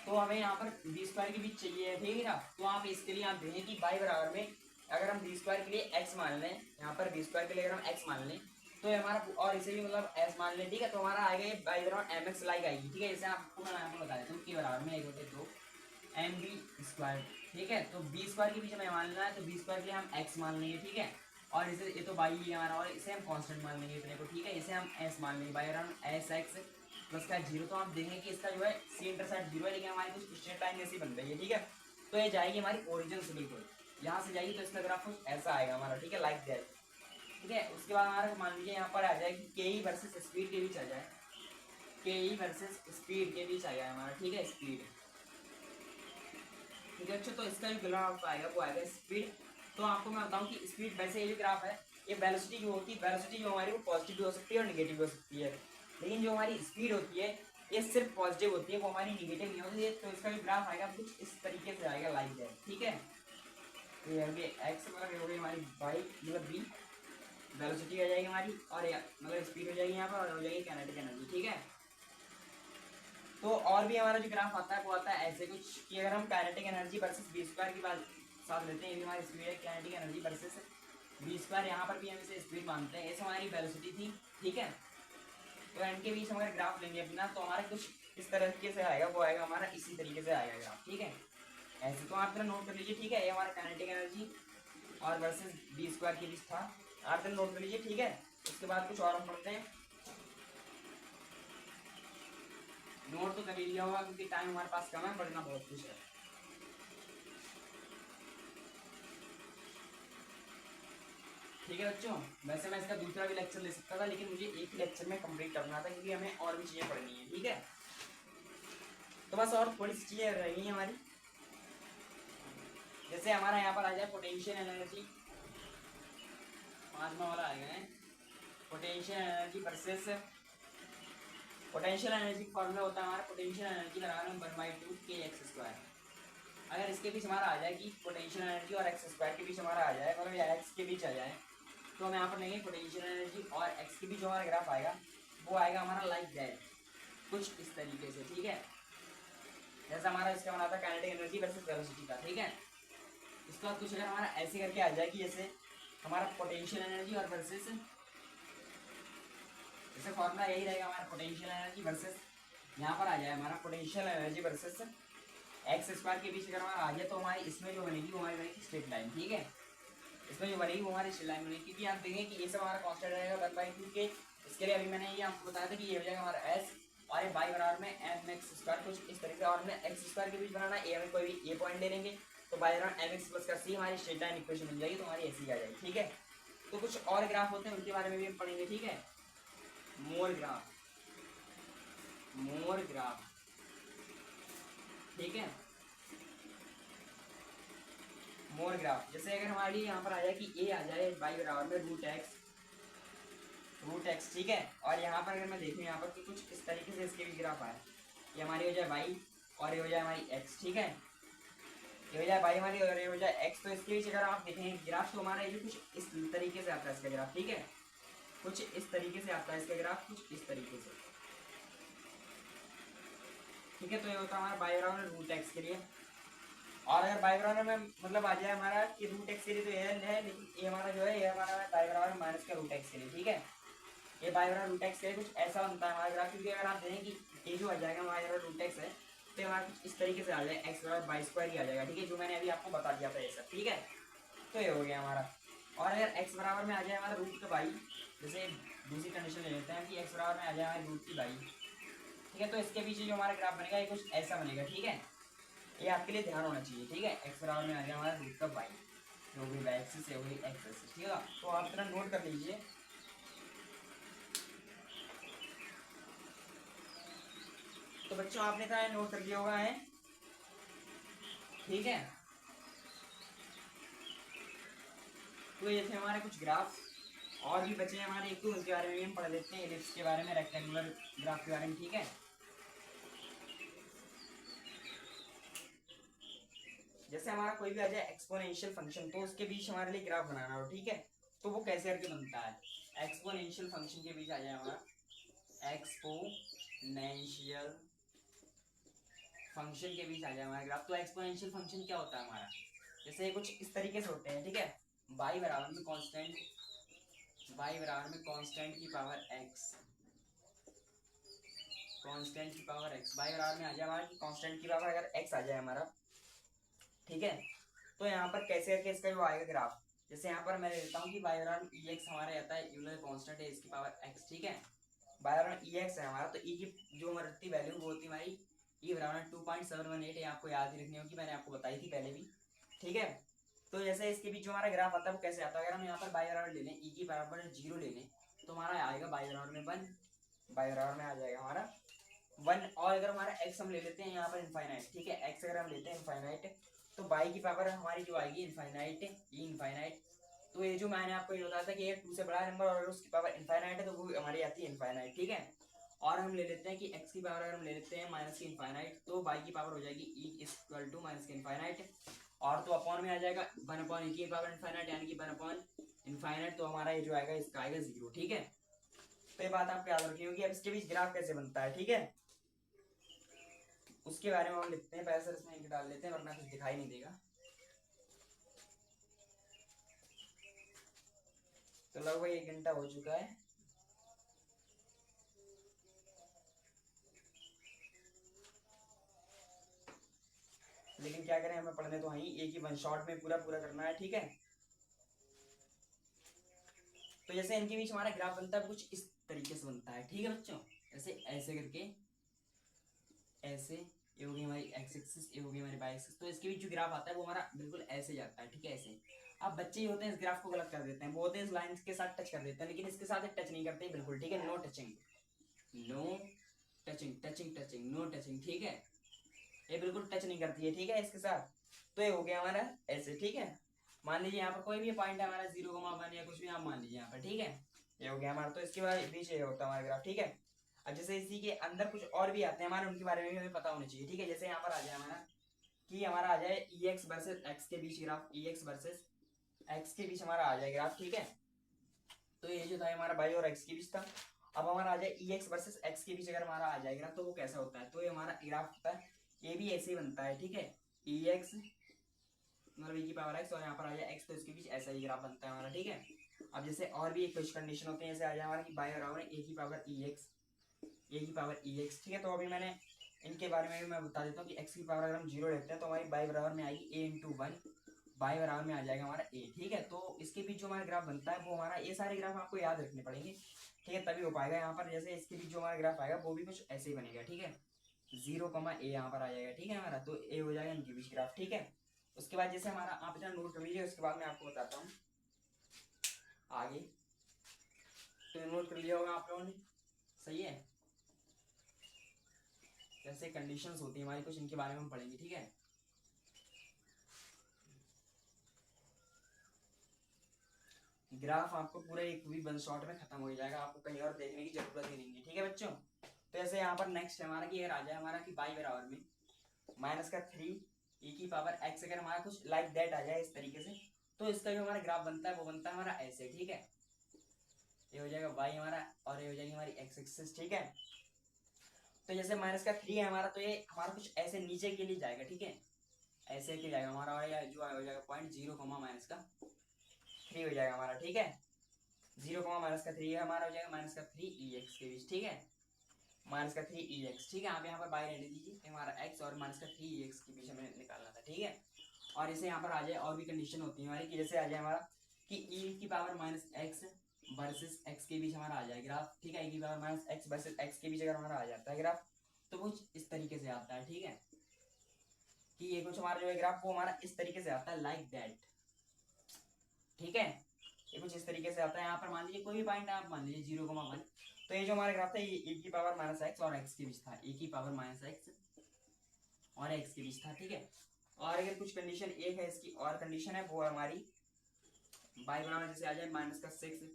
तो हमें यहाँ पर v² के बीच चाहिए, ठीक है ना। तो आप इसके लिए आप देखें कि बाई बराबर में अगर हम v² के लिए x मान लें, यहाँ पर v² के लिए अगर हम x मान लें, तो ये हमारा, और इसे भी मतलब s मान लें, ठीक है। तो हमारा आएगा ये बाई बराबर mx लाइक आएगी, ठीक है। जैसे आपको मैं आपको बता देता हूँ कि बराबर में 1 होते 2 mv², ठीक है। तो v² के बीच में मान लेना है, तो v² के लिए हम x मान लेंगे, ठीक है। और इसे ये तो बाई है हमारा, और इसे हम कांस्टेंट मान लेंगे इतने को, ठीक है। इसे हम s मान लेंगे, बाई बराबर sx प्लस का 0। तो आप देखेंगे कि इसका जो है सी इंटरसेप्ट 0 है, लेकिन हमारी कुछ स्ट्रेट लाइन जैसी बन रही है, ठीक है। तो ये जाएगी हमारी ओरिजिन से बिल्कुल, यहाँ से जाएगी, तो इसका ग्राफ कुछ ऐसा आएगा हमारा, ठीक है, लाइक दैट, ठीक है। उसके बाद हमारा मान लीजिए यहाँ पर आ जाए कि के ई वर्सेस स्पीड के बीच आ जाए, के ई वर्सेस स्पीड के बीच आ जाए हमारा, ठीक है, स्पीड, ठीक है। अच्छा, तो इसका जो ग्राफ आएगा वो आएगा स्पीड। तो आपको मैं बताऊँ कि स्पीड, वैसे ये जो ग्राफ है ये वेलोसिटी की होती है, वेलोसिटी जो हमारी वो पॉजिटिव भी हो सकती है और निगेटिव भी हो सकती है, लेकिन जो हमारी स्पीड होती है ये सिर्फ पॉजिटिव होती है, वो हमारी निगेटिव नहीं होती है। तो इसका जो ग्राफ आएगा कुछ इस तरीके से आएगा, लाइक दैट, ठीक है। तो ये होगी एक्स मतलब हो गई हमारी बाई मतलब बी, वेलोसिटी आ जाएगी हमारी, और मतलब स्पीड हो जाएगी यहाँ पर, और हो जाएगी काइनेटिक एनर्जी, ठीक है। तो और भी हमारा जो ग्राफ आता है वो आता है ऐसे कुछ कि अगर हम काइनेटिक एनर्जी वर्सेस v² की बात साथ लेते हैं, ये भी हमारी स्पीड है, काइनेटिक एनर्जी वर्सेस v², यहाँ पर भी हम इसे स्पीड मानते हैं, ऐसे हमारी वेलोसिटी थी, ठीक है। तो इनके बीच हम अगर ग्राफ लेंगे अपना, तो हमारा कुछ इस तरीके से आएगा, वो आएगा हमारा इसी तरीके से आएगा ग्राफ, ठीक है, ऐसे। तो आप नोट कर लीजिए, ठीक है। ये हमारा काइनेटिक एनर्जी और वर्सेस v² के बीच था, आप नोट कर लीजिए, ठीक है। उसके बाद कुछ और हम पढ़ते हैं, नोट तो कर ही लिया होगा क्योंकि टाइम हमारे पास कम है, पढ़ना बहुत कुछ है, ठीक है बच्चों। वैसे मैं इसका दूसरा भी लेक्चर ले सकता था, लेकिन मुझे एक ही लेक्चर में कंप्लीट करना था क्योंकि हमें और भी चीज़ें पढ़नी है, ठीक है। तो बस और थोड़ी सी चीज़ें रह गई हैं हमारी, जैसे हमारा यहाँ पर आ जाए पोटेंशियल एनर्जी, 5वां वाला आएगा है potential energy versus, potential energy का फॉर्मूला होता है हमारा, पोटेंशियल एनर्जी लगाना 1/2 kx²। अगर इसके बीच हमारा आ जाए कि पोटेंशियल एनर्जी और x² के बीच हमारा आ जाए, मतलब या x के बीच आ जाए, तो हम यहाँ पर लेंगे पोटेंशियल एनर्जी और x के बीच जो हमारा ग्राफ आएगा वो आएगा हमारा लाइक दैट, कुछ इस तरीके से, ठीक है। जैसा हमारा इसका बना था काइनेटिक एनर्जी वर्सेस वेलोसिटी का, ठीक है। इसके बाद कुछ अगर हमारा ऐसे करके आ जाए कि जैसे हमारा पोटेंशियल एनर्जी और वर्सेस, जैसे फॉर्मूला यही रहेगा हमारा पोटेंशियल एनर्जी वर्सेस, यहाँ पर आ जाए हमारा पोटेंशियल एनर्जी वर्सेस x² के बीच अगर हमारा आ जाए, तो हमारी इसमें जो बनेगी वो हमारी बनेगी स्ट्रेट लाइन, ठीक है। इसमें जो बनेगी वो हमारी स्ट्रेट लाइन बनेगी, क्योंकि आप देखें कि ये सब हमारा कांस्टेंट रहेगा 1/2 के। इसके लिए अभी मैंने ये आपको बताया था कि ये हो जाएगा हमारा s, और ये बाई बराबर में mx², कुछ इस तरीके से। और हमें x² के बीच बनाना है, कोई भी ए पॉइंट ले लेंगे, तो बाई बराबर mx प्लस का c हमारी स्ट्रेट लाइन इक्वेशन बन जाएगी, तो हमारी ऐसी आ जाएगी, ठीक है। तो कुछ और ग्राफ होते हैं उनके बारे में भी हम पढ़ेंगे, ठीक है। मोर ग्राफ, मोर ग्राफ, ठीक है, मोर ग्राफ। जैसे अगर हमारे लिए यहाँ पर आ जाए कि ए आ जाए बाई बराबर में रूट एक्स, ठीक है। और यहाँ पर अगर मैं देखूँ यहाँ पर कि कुछ इस तरीके से इसके भी ग्राफ आए, ये हमारी हो जाए वाई और ये हो जाए हमारी एक्स, ठीक है। ये हो जाए वाई हमारी और ये हो जाए एक्स, तो इसके बीच अगर आप देखें ग्राफ, तो हमारा ये कुछ इस तरीके से आता है इसका ग्राफ, ठीक है, कुछ इस तरीके से आता है इसका ग्राफ, कुछ इस तरीके से, ठीक है। तो ये होता है हमारा बाई बराबर रूट एक्स के लिए। और अगर बाई बराबर में मतलब आ जाए हमारा कि रूट एक्स के लिए, तो ये है, लेकिन ये हमारा जो है ये हमारा बाई बराबर माइनस का रूट एक्स के लिए, ठीक है। ये बाई बराबर रूट एक्स के लिए कुछ ऐसा बनता है हमारा ग्राफ, क्योंकि अगर आप देखें कि ये जो आ जाएगा बाई बराबर रूट एक्स है, तो हमारा कुछ इस तरीके से आ जाएगा, एक्स बराबर बाई² ही आ जाएगा, ठीक है, जो मैंने अभी आपको बता दिया था ये सब, ठीक है। तो ये हो गया हमारा। और अगर एक्स बराबर में आ जाए हमारा रूट का बाई, जैसे दूसरी कंडीशन ले लेते हैं कि एक्स बराबर में आ जाए हमारे रूट की बाई, ठीक है। तो इसके पीछे जो हमारा ग्राफ बनेगा ये कुछ ऐसा बनेगा, ठीक है। ये आपके लिए ध्यान होना चाहिए, ठीक है। एक्स बराबर में आ गया हमारा रूट का वाई, जो भी वाई एक्सिस है वही एक्स एक्सिस, ठीक है। तो आप इतना नोट कर लीजिए। तो बच्चों आपने इतना नोट कर लिया होगा है, ठीक है। तो ये थे हमारे कुछ ग्राफ, और भी बचे हैं हमारे एक, तो उनके बारे में हम पढ़ लेते हैं, एलिप्स के बारे में, रेक्टेंगुलर ग्राफ के बारे में, ठीक है। जैसे हमारा कोई भी आ जाए एक्सपोनेंशियल फंक्शन, तो उसके बीच हमारे लिए ग्राफ बनाना हो, ठीक है। तो वो कैसे करके बनता है, एक्सपोनेंशियल फंक्शन के बीच आ जाए हमारा, एक्सपोनेंशियल फंक्शन के बीच आ जाए हमारा ग्राफ। तो एक्सपोनेंशियल फंक्शन क्या होता है हमारा, जैसे कुछ इस तरीके से होते हैं, ठीक है। y बराबर में कांस्टेंट, y बराबर में कांस्टेंट की पावर x, कांस्टेंट की पावर x, y बराबर में आ जाए हमारा कि कांस्टेंट की पावर अगर x आ जाए हमारा, ठीक है। तो यहाँ पर कैसे करके इसका जो आएगा ग्राफ, जैसे यहाँ पर मैं लेता हूँ कि y बराबर में ex हमारा आता है, यूलर कांस्टेंट है इसकी पावर x, ठीक है। y बराबर में ex है हमारा, तो e की जो हमारी वैल्यू वो होती है हमारी e बराबर 2.718, ये आपको याद ही रखनी होगी, मैंने आपको बताई थी पहले भी, ठीक है। तो जैसे इसके बीच जो हमारा ग्राफ आता है वो कैसे आता है, अगर हम यहाँ पर y बराबर ले लें, e की बराबर 0 ले लें, तो हमारा आएगा y बराबर में 1, y बराबर में आ जाएगा हमारा 1। और अगर हमारा x हम ले लेते हैं यहाँ पर इनफाइनाइट, ठीक है, x अगर हम लेते हैं इनफाइनाइट, तो y की पावर हमारी जो आएगी इनफाइनाइट, ये इनफाइनाइट। तो ये जो मैंने आपको ये बताया था कि ये 2 से बड़ा नंबर और उसकी पावर इनफाइनाइट है, तो वो हमारी आती है इनफाइनाइट, ठीक है। और हम ले लेते हैं कि x की पावर अगर हम ले लेते हैं माइनस की इनफाइनाइट, तो y की पावर हो जाएगी e इक्वल टू माइनस की इनफाइनाइट, और तो अपॉन में आ जाएगा 1 अपॉन e की पावर इनफाइनाइट, यानी कि 1 अपॉन इनफाइनाइट, तो हमारा ये जो आएगा इसका आएगा 0, ठीक है। तो ये बात आपको याद रखनी होगी। अब इसके बीच ग्राफ कैसे बनता है, ठीक है, उसके बारे में हम लिखते हैं, पहले सर इसमें इंक डाल लेते हैं वरना कुछ दिखाई नहीं देगा। तो लगभग 1 घंटा हो चुका है, लेकिन क्या करें, हमें पढ़ने तो वहीं एक ही वन शॉट में पूरा पूरा करना है, ठीक है। तो जैसे इनके बीच हमारा ग्राफ बनता है कुछ इस तरीके से बनता है, ठीक है बच्चों। जैसे ऐसे करके, ऐसे, ये होगी हमारी एक्स एक्सिस, ये होगी हमारी वाई एक्सिस, तो इसके बीच जो ग्राफ आता है वो हमारा बिल्कुल ऐसे जाता है, ठीक है, ऐसे। अब बच्चे ही होते हैं इस ग्राफ को गलत कर देते हैं, वो होते हैं इस लाइन के साथ टच कर देते हैं, लेकिन इसके साथ टच नहीं करते बिल्कुल, ठीक है, no touching, no touching, touching touching no touching, ठीक है, ये बिल्कुल टच नहीं करती है, ठीक है, इसके साथ। तो ये हो गया हमारा ऐसे, ठीक है। मान लीजिए यहाँ पर कोई भी पॉइंट है हमारा 0,1 या कुछ भी आप मान लीजिए यहाँ पर, ठीक है, ये हो गया हमारा। तो इसके बाद बीच ये होता है हमारा ग्राफ, ठीक है। अब जैसे इसी के अंदर कुछ और भी आते हैं हमारे, उनके बारे में भी हमें पता होना चाहिए, ठीक है। जैसे यहाँ पर आ जाए हमारा कि हमारा आ जाए ई एक्स वर्सेज एक्स के बीच ग्राफ, ई एक्स वर्सेज एक्स के बीच हमारा आ जाए ग्राफ, ठीक है। तो ये जो था हमारा वाई और एक्स के बीच था। अब हमारा आ जाए ई एक्स वर्सेज एक्स के बीच अगर हमारा आ जाएगा तो वो कैसा होता है, तो ये हमारा ग्राफ होता है, ये भी ऐसे ही बनता है, ठीक है। ई एक्स मतलब e की पावर x और यहाँ पर आ जाए x, तो इसके बीच ऐसा ही ग्राफ बनता है हमारा, ठीक है। अब जैसे और भी एक कुछ कंडीशन होते हैं, जैसे आ जाए हमारा कि बाई बराबर a की पावर e x, a की पावर e x, ठीक है। तो अभी मैंने इनके बारे में भी मैं बता देता हूँ कि x की पावर अगर हम 0 लेते हैं तो हमारी बाई बराबर में आएगी a इंटू 1, बाई बराबर में आ जाएगा हमारा a, ठीक है। तो इसके बीच जो हमारा ग्राफ बनता है वो हमारा, ये सारे ग्राफ आपको याद रखने पड़ेंगे, ठीक है, तभी हो पाएगा। यहाँ पर जैसे इसके बीच जो हमारा ग्राफ आएगा वो भी कुछ ऐसे ही बनेगा, ठीक है, 0,a यहाँ पर आ जाएगा, ठीक है हमारा, तो a हो जाएगा इनके बीच ग्राफ, ठीक है। उसके बाद जैसे हमारा, आप इतना नोट कर लीजिए, उसके बाद मैं आपको बताता हूँ आगे। तो नोट कर लिया होगा आप लोगों ने, सही है। जैसे कंडीशंस होती है हमारी कुछ, इनके बारे में हम पढ़ेंगे, ठीक है। ग्राफ आपको पूरे एक भी वन शॉट में खत्म हो जाएगा, आपको कहीं और देखने की जरूरत ही नहीं है, ठीक है बच्चों। तो जैसे यहाँ पर नेक्स्ट हमारा कि आ जाए हमारा कि बाई बराबर में माइनस का 3 e की पावर x, अगर हमारा कुछ लाइक दैट आ जाए इस तरीके से, तो इसका जो हमारा ग्राफ बनता है वो बनता है हमारा ऐसे, ठीक है। ये हो जाएगा y हमारा और ये हो जाएगी हमारी x एक्सिस, ठीक है। तो जैसे माइनस का 3 है हमारा, तो ये हमारा कुछ ऐसे नीचे के लिए जाएगा, ठीक है, ऐसे के जाएगा हमारा, और जो हो जाएगा पॉइंट 0, माइनस का 3 हो जाएगा हमारा, ठीक है। 0, माइनस का 3 है हमारा, हो जाएगा माइनस का 3 ई एक्स के बीच, ठीक है, माइनस का 3 ई एक्स, ठीक है। आप यहाँ पर बाई रहने दीजिए, हमारा x और माइनस का 3 ई एक्स के बीच हमें निकालना था, ठीक है। और इसे यहाँ पर आ जाए और भी कंडीशन होती है हमारी कि जैसे आ जाए हमारा कि e की power minus x versus x के बीच हमारा आ जाए ग्राफ, ठीक है, e की power minus x versus x के बीच अगर हमारा आ जाता है ग्राफ, तो कुछ इस तरीके से आता है, ठीक है, कि ये कुछ हमारा जो है ग्राफ वो हमारा इस तरीके से आता है लाइक दैट, ठीक है। ये कुछ इस तरीके से आता है। यहाँ पर मान लीजिए कोई भी पॉइंट आप मान लीजिए 0,1, तो ये जो हमारा ग्राफ था ये e की पावर माइनस एक्स और एक्स के बीच था, e की पावर माइनस एक्स और एक्स के बीच था, ठीक है। और अगर कुछ कंडीशन एक है इसकी और कंडीशन है वो हमारी बाई बराबर जैसे आ जाए माइनस का 6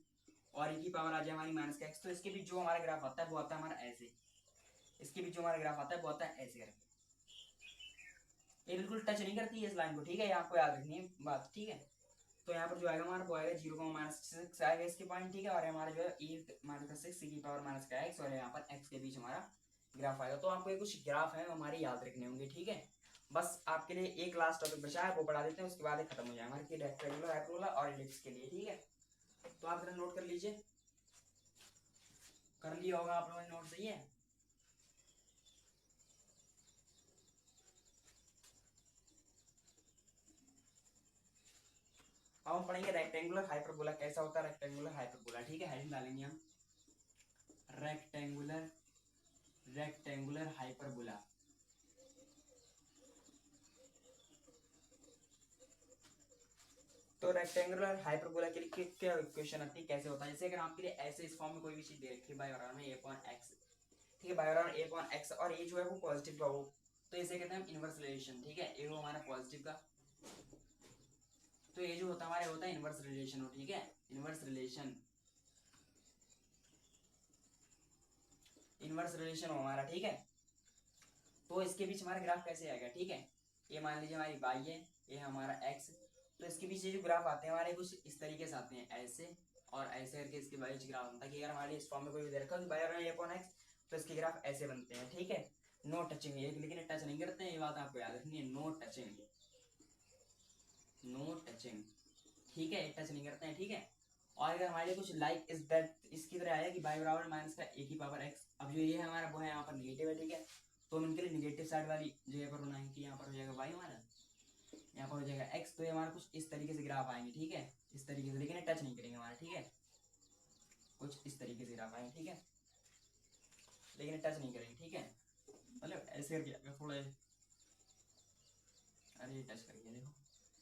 और e की पावर आ जाए हमारी माइनस का एक्स, तो इसके बीच जो हमारा ग्राफ आता है वो आता है हमारा ऐसे, इसके बीच जो हमारा ग्राफ आता है वो आता है ऐसे करके। ये बिल्कुल टच नहीं करती है इस लाइन को, ठीक है, ये आपको याद रखनी है बात, ठीक है। तो यहाँ पर जो आएगा हमारा वो आएगा 0,-6 आएगा इसके पॉइंट, ठीक है। और हमारा जो है e माइनस का 6 की पावर माइनस का एक्स और यहाँ पर एक्स के बीच हमारा ग्राफ आएगा। तो आपको ये कुछ ग्राफ है हमारे याद रखने होंगे, ठीक है। बस आपके लिए एक लास्ट टॉपिक बचा है वो पढ़ा देते हैं, उसके बाद खत्म हो जाए हमारे रेक्टेंगुलर, हाइपरबोला और इलिप्स के लिए, ठीक है। तो आप जरा नोट कर लीजिए, कर लिया होगा आप लोगों ने नोट, सही है। अब हम पढ़ेंगे रेक्टेंगुलर हाइपरबोला कैसा होता है, रेक्टेंगुलर हाइपरबोला, ठीक है। हेडिंग डालेंगे हम रेक्टेंगुलर हाइपरबोला। तो रेक्टेंगुलर हाइपरबोला के लिए क्या इक्वेशन आती है, कैसे होता है। जैसे अगर आपके लिए ऐसे इस फॉर्म में कोई भी चीज दे रखी है बाय बराबर में a अपॉन x, ठीक है, बाय बराबर a अपॉन x और ये जो है वो पॉजिटिव का हो, तो इसे कहते हैं हम इनवर्स रिलेशन, ठीक है। ये वो हमारा पॉजिटिव का, तो ये जो होता है हमारे होता है इनवर्स रिलेशन हो, ठीक है, इनवर्स रिलेशन हो हमारा, ठीक है। तो इसके बीच हमारा ग्राफ कैसे आएगा, ठीक है। ये मान लीजिए हमारी y है, ये हमारा x, तो इसके बीच ये जो ग्राफ आते हैं हमारे कुछ इस तरीके से आते हैं ऐसे और ऐसे करके इसके बीच ग्राफ बनता है कि अगर हमारे इस फॉर्म में कोई दे रखा है x, तो इसके ग्राफ ऐसे बनते हैं, ठीक है। नो टचिंग, लेकिन टच नहीं करते हैं, ये बात आपको याद रखनी है, नो टचिंग, ठीक है, टच नहीं करते हैं, ठीक है। और अगर हमारे कुछ लाइक इज दैट इसकी तरह आया कि बाई बराबर माइनस का a की पावर x, अब जो ये है हमारा वो है यहाँ पर निगेटिव है, ठीक है। तो हम इनके लिए निगेटिव साइड वाली जगह पर बनाएंगे कि यहाँ पर हो जाएगा y हमारा, यहाँ पर हो जाएगा x, तो ये हमारा कुछ इस तरीके से ग्राफ आएंगे, ठीक है, इस तरीके से, लेकिन टच नहीं करेंगे हमारा, ठीक है, कुछ इस तरीके से ग्राफ आएंगे, ठीक है, लेकिन टच नहीं करेंगे, ठीक है, मतलब ऐसे करके थोड़ा, अरे टच करके देखो,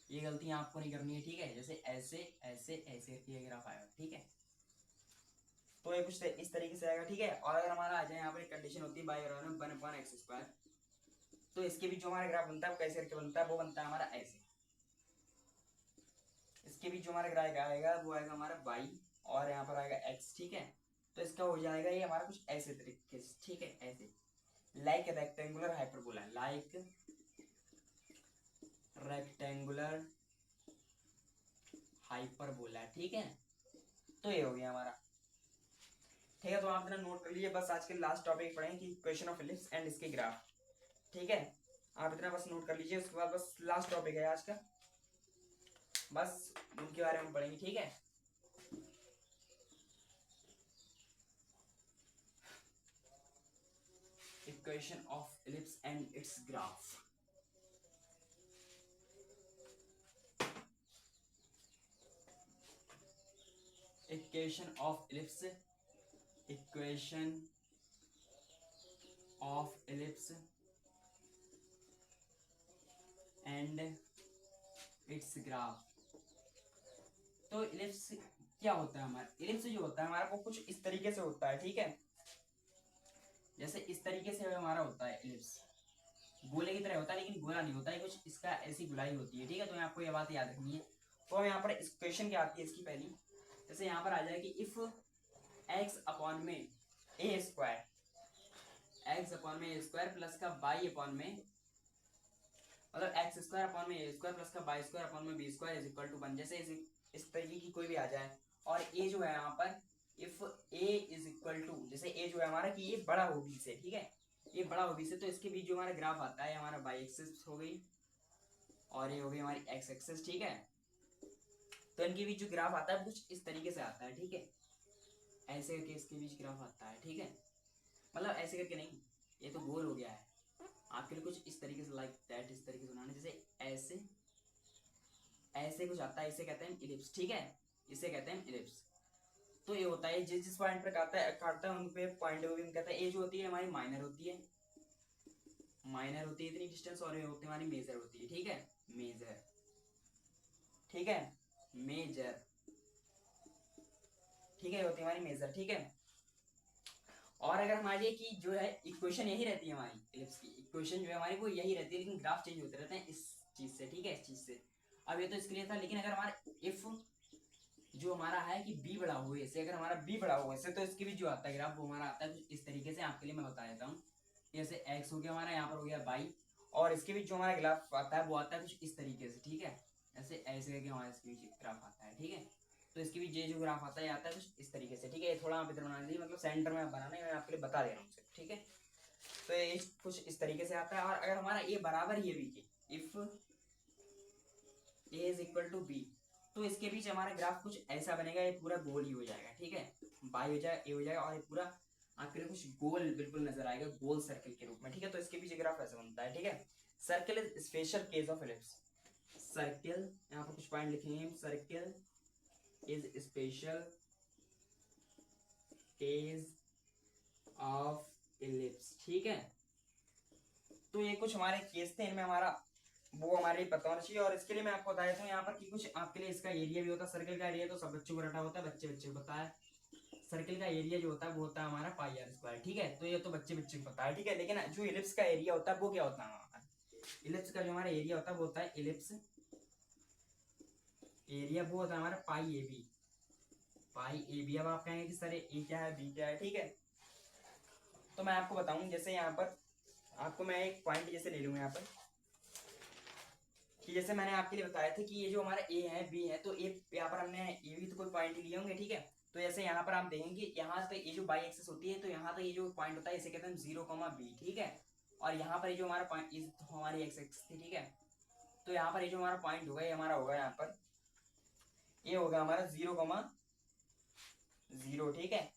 ये गलतियां आपको नहीं करनी है, ठीक है। जैसे ऐसे ऐसे ऐसे ये ग्राफ आएगा, ठीक है। तो ये कुछ इस तरीके से आएगा, ठीक है। और अगर हमारा आ जाए यहाँ पर एक कंडीशन होती है बाई बराबर 1 अपॉन एक्स स्क्वायर, तो इसके भी जो हमारा ग्राफ बनता है वो कैसे करके बनता है, वो बनता है हमारा ऐसे, इसके बीच जो हमारा ग्राफ आएगा वो आएगा हमारा y और यहाँ पर आएगा x, ठीक है। तो इसका हो जाएगा ये हमारा कुछ ऐसे तरीके से, ठीक है, ऐसे like rectangular hyperbola, like rectangular hyperbola, ठीक है। तो ये हो गया हमारा, ठीक है। तो आप इतना नोट कर लीजिए, बस आज के लास्ट टॉपिक पढ़ेंगे कि इक्वेशन ऑफ इलिप्स एंड इसके ग्राफ, ठीक है। आप इतना बस नोट कर लीजिए, उसके बाद बस लास्ट टॉपिक है आज का, बस उनके बारे में पढ़ेंगे, ठीक है। Equation of ellipse and it's graph, equation of ellipse and it's graph. तो इलिप्स क्या होता है हमारा, इलिप्स जो होता है हमारा वो कुछ इस तरीके से होता है, ठीक है। जैसे इस तरीके से हमारा होता है इलिप्स, गोले की तरह होता है लेकिन गोला नहीं होता है, कुछ इसका ऐसी गुलाई होती है, ठीक है। तो आपको ये बात याद रखनी है। तो यहाँ पर इस क्वेश्चन क्या आती है इसकी पहली, जैसे यहाँ पर आ जाए कि इफ x अपॉन में a स्क्वायर, x अपॉन में a स्क्वायर प्लस का y अपॉन में, मतलब x स्क्वायर अपॉन में a स्क्वायर प्लस का y स्क्वायर अपॉन में b square is equal to 1, जैसे इस तरीके की कोई भी आ जाए, और a जो है यहाँ पर if a is equal to, जैसे a जो है हमारा कि ये बड़ा हो b से, ठीक है, ये बड़ा हो b से, तो इसके बीच जो हमारा ग्राफ आता है हमारा y एक्सिस हो गई और ये हो गई हमारी x एक्सिस, ठीक है। तो इनके बीच जो ग्राफ आता है कुछ इस तरीके से आता है, ठीक है, ऐसे करके इसके बीच ग्राफ आता है, ठीक है, मतलब ऐसे करके नहीं, ये तो गोल हो गया है आपके लिए, कुछ इस तरीके से लाइक दैट, इस तरीके से बनाना, जैसे ऐसे ऐसे कुछ आता है, इसे कहते हैं इलिप्स, ठीक है, इसे कहते हैं इलिप्स। तो ये होता है जिस जिस पॉइंट पर काटता है उन पे पॉइंट को भी कहता है, ये जो होती है हमारी माइनर होती है, माइनर होती है इतनी डिस्टेंस, और ये होती है हमारी मेजर होती है, ठीक है, मेजर, ठीक है, मेजर, ठीक है, होती है हमारी मेजर, ठीक है। और अगर हमारी की जो है इक्वेशन यही रहती है हमारी इलिप्स की इक्वेशन जो है हमारी वो यही रहती है, लेकिन ग्राफ चेंज होते रहते हैं इस चीज से, ठीक है, इस चीज से। अब ये तो इसके लिए था, लेकिन अगर हमारा इफ जो हमारा है कि बी बड़ा हुआ है, अगर हमारा बी बड़ा हुआ है तो इसकी भी जो आता है ग्राफ वो हमारा आता है कुछ इस तरीके से। आपके लिए मैं बता देता हूँ, जैसे एक्स हो गया हमारा, यहाँ पर हो गया बाई, और इसके बीच जो हमारा ग्राफ आता है वो आता है कुछ इस तरीके से, ठीक है, ऐसे ऐसे करके हमारा इसके बीच ग्राफ आता है, ठीक है। तो इसके बीच ये जो ग्राफ आता है आता है कुछ इस तरीके से, ठीक है। ये थोड़ा आप इधर बना लीजिए, मतलब सेंटर में बनाना है, मैं आपके लिए बता दे रहा हूँ, ठीक है। तो ये कुछ इस तरीके से आता है। और अगर हमारा ए बराबर ही है बी के, if A is equal to B, तो इसके बीच हमारा ग्राफ कुछ ऐसा बनेगा, ये पूरा गोल ही हो जाएगा, ठीक है, बाई हो जाएगा, ए हो जाएगा, और ये पूरा आपके लिए कुछ गोल बिल्कुल नजर आएगा, गोल सर्कल के रूप में, ठीक है। तो इसके पीछे ग्राफ ऐसा बनता है, ठीक है। Circle is special case of ellipse, circle यहाँ पर कुछ पॉइंट लिखेंगे, circle is special case of ellipse, ठीक है। तो ये कुछ हमारे केस थे, इनमें हमारा वो हमारे लिए पता होना चाहिए। और इसके लिए मैं आपको बता देता हूँ यहाँ पर कि कुछ आपके लिए इसका एरिया भी होता है, सर्कल का एरिया तो सब बच्चों को रटा होता है, बच्चे बच्चे को पता है। सर्कल का एरिया जो होता है वो होता है हमारा पाई आर स्क्वायर, ठीक है, तो ये तो बच्चे बच्चे को पता है, ठीक है। लेकिन जो इलिप्स का एरिया होता है वो क्या होता है हमारा, इलिप्स का जो हमारा एरिया होता है वो होता है इलिप्स एरिया, वो होता है हमारा पाई A B, pi A B. अब आप कहेंगे कि सर ए क्या है बी क्या है, ठीक है। तो मैं आपको बताऊं, जैसे यहाँ पर आपको मैं एक पॉइंट जैसे ले लूंगा यहाँ पर, कि जैसे मैंने आपके लिए बताया था कि ये जो हमारा ए है बी है, तो ए यहाँ पर हमने ए भी तो कोई पॉइंट लिए होंगे, ठीक है। तो जैसे यहाँ पर आप देखेंगे यहाँ से ये जो बाई एक्सेस होती है, तो यहाँ तो ये जो पॉइंट होता है इसे कहते हैं 0,b, ठीक है। और यहाँ पर ये जो हमारा पॉइंट इस हमारी एक्स एक्सिस थी, ठीक है। तो यहाँ पर ये जो हमारा पॉइंट होगा ये हमारा होगा यहाँ पर, ये होगा हमारा 0,0, ठीक है।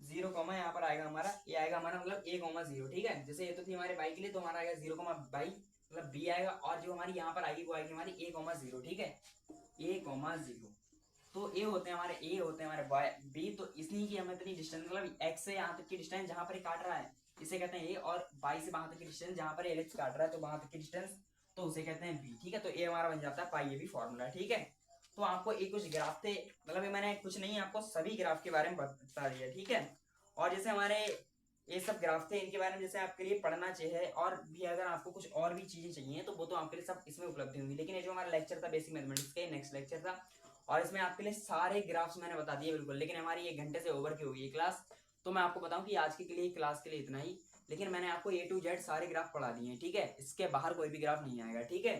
0, यहाँ पर आएगा हमारा, ये आएगा हमारा मतलब a,0, ठीक है। जैसे ये तो थी हमारे बाई के लिए, तो हमारा आएगा 0,बाई मतलब बी आएगा, और जो हमारी यहाँ पर आएगी वो आएगी हमारी a,0, ठीक है, a,0। तो ए होते हैं हमारे, ए होते हैं हमारे बाय बी, तो इसलिए कि हमें इतनी डिस्टेंस मतलब एक्स से यहाँ तक की डिस्टेंस जहां पर काट रहा है इसे कहते हैं ए, और बाई से वहां तक की डिस्टेंस जहां पर एलिप्स काट रहा है तो वहां तक की डिस्टेंस तो उसे कहते हैं बी, ठीक है। तो ए हमारा बन जाता है पाई ए बी फॉर्मूला, ठीक है। तो आपको एक कुछ ग्राफ थे, मतलब मैंने कुछ नहीं आपको सभी ग्राफ के बारे में बता दिया, ठीक है। और जैसे हमारे ये सब ग्राफ थे इनके बारे में जैसे आपके लिए पढ़ना चाहिए, और भी अगर आपको कुछ और भी चीजें चाहिए तो वो तो आपके लिए सब इसमें उपलब्ध होंगी। लेकिन ये जो हमारा लेक्चर था बेसिक मैथमेटिक्स का, नेक्स्ट लेक्चर था, और इसमें आपके लिए सारे ग्राफ्स मैंने बता दिए बिल्कुल। लेकिन हमारी 1 घंटे से ओवर की होगी ये क्लास, तो मैं आपको बताऊं कि आज के लिए क्लास के लिए इतना ही। लेकिन मैंने आपको A to Z सारे ग्राफ पढ़ा दिए हैं, ठीक है, इसके बाहर कोई भी ग्राफ नहीं आएगा, ठीक है।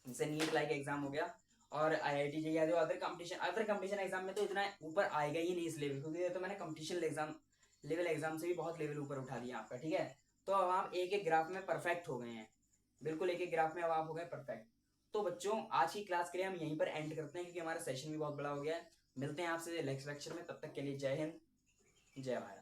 जैसे नीट लाइक एग्जाम हो गया, और IIT जेईई जो अदर कंपटीशन एग्जाम में तो इतना ऊपर आएगा ही नहीं इस लेवल, क्योंकि तो मैंने कंपटीशन एग्जाम से भी बहुत लेवल ऊपर उठा दिया आपका, ठीक है। तो अब आप एक एक ग्राफ में परफेक्ट हो गए हैं, बिल्कुल एक एक ग्राफ में अब आप हो गए परफेक्ट। तो बच्चों आज की क्लास के लिए हम यहीं पर एंड करते हैं, क्योंकि हमारा सेशन भी बहुत बड़ा हो गया है। मिलते हैं आपसे नेक्स्ट लेक्चर में, तब तक के लिए जय हिंद, जय भारत।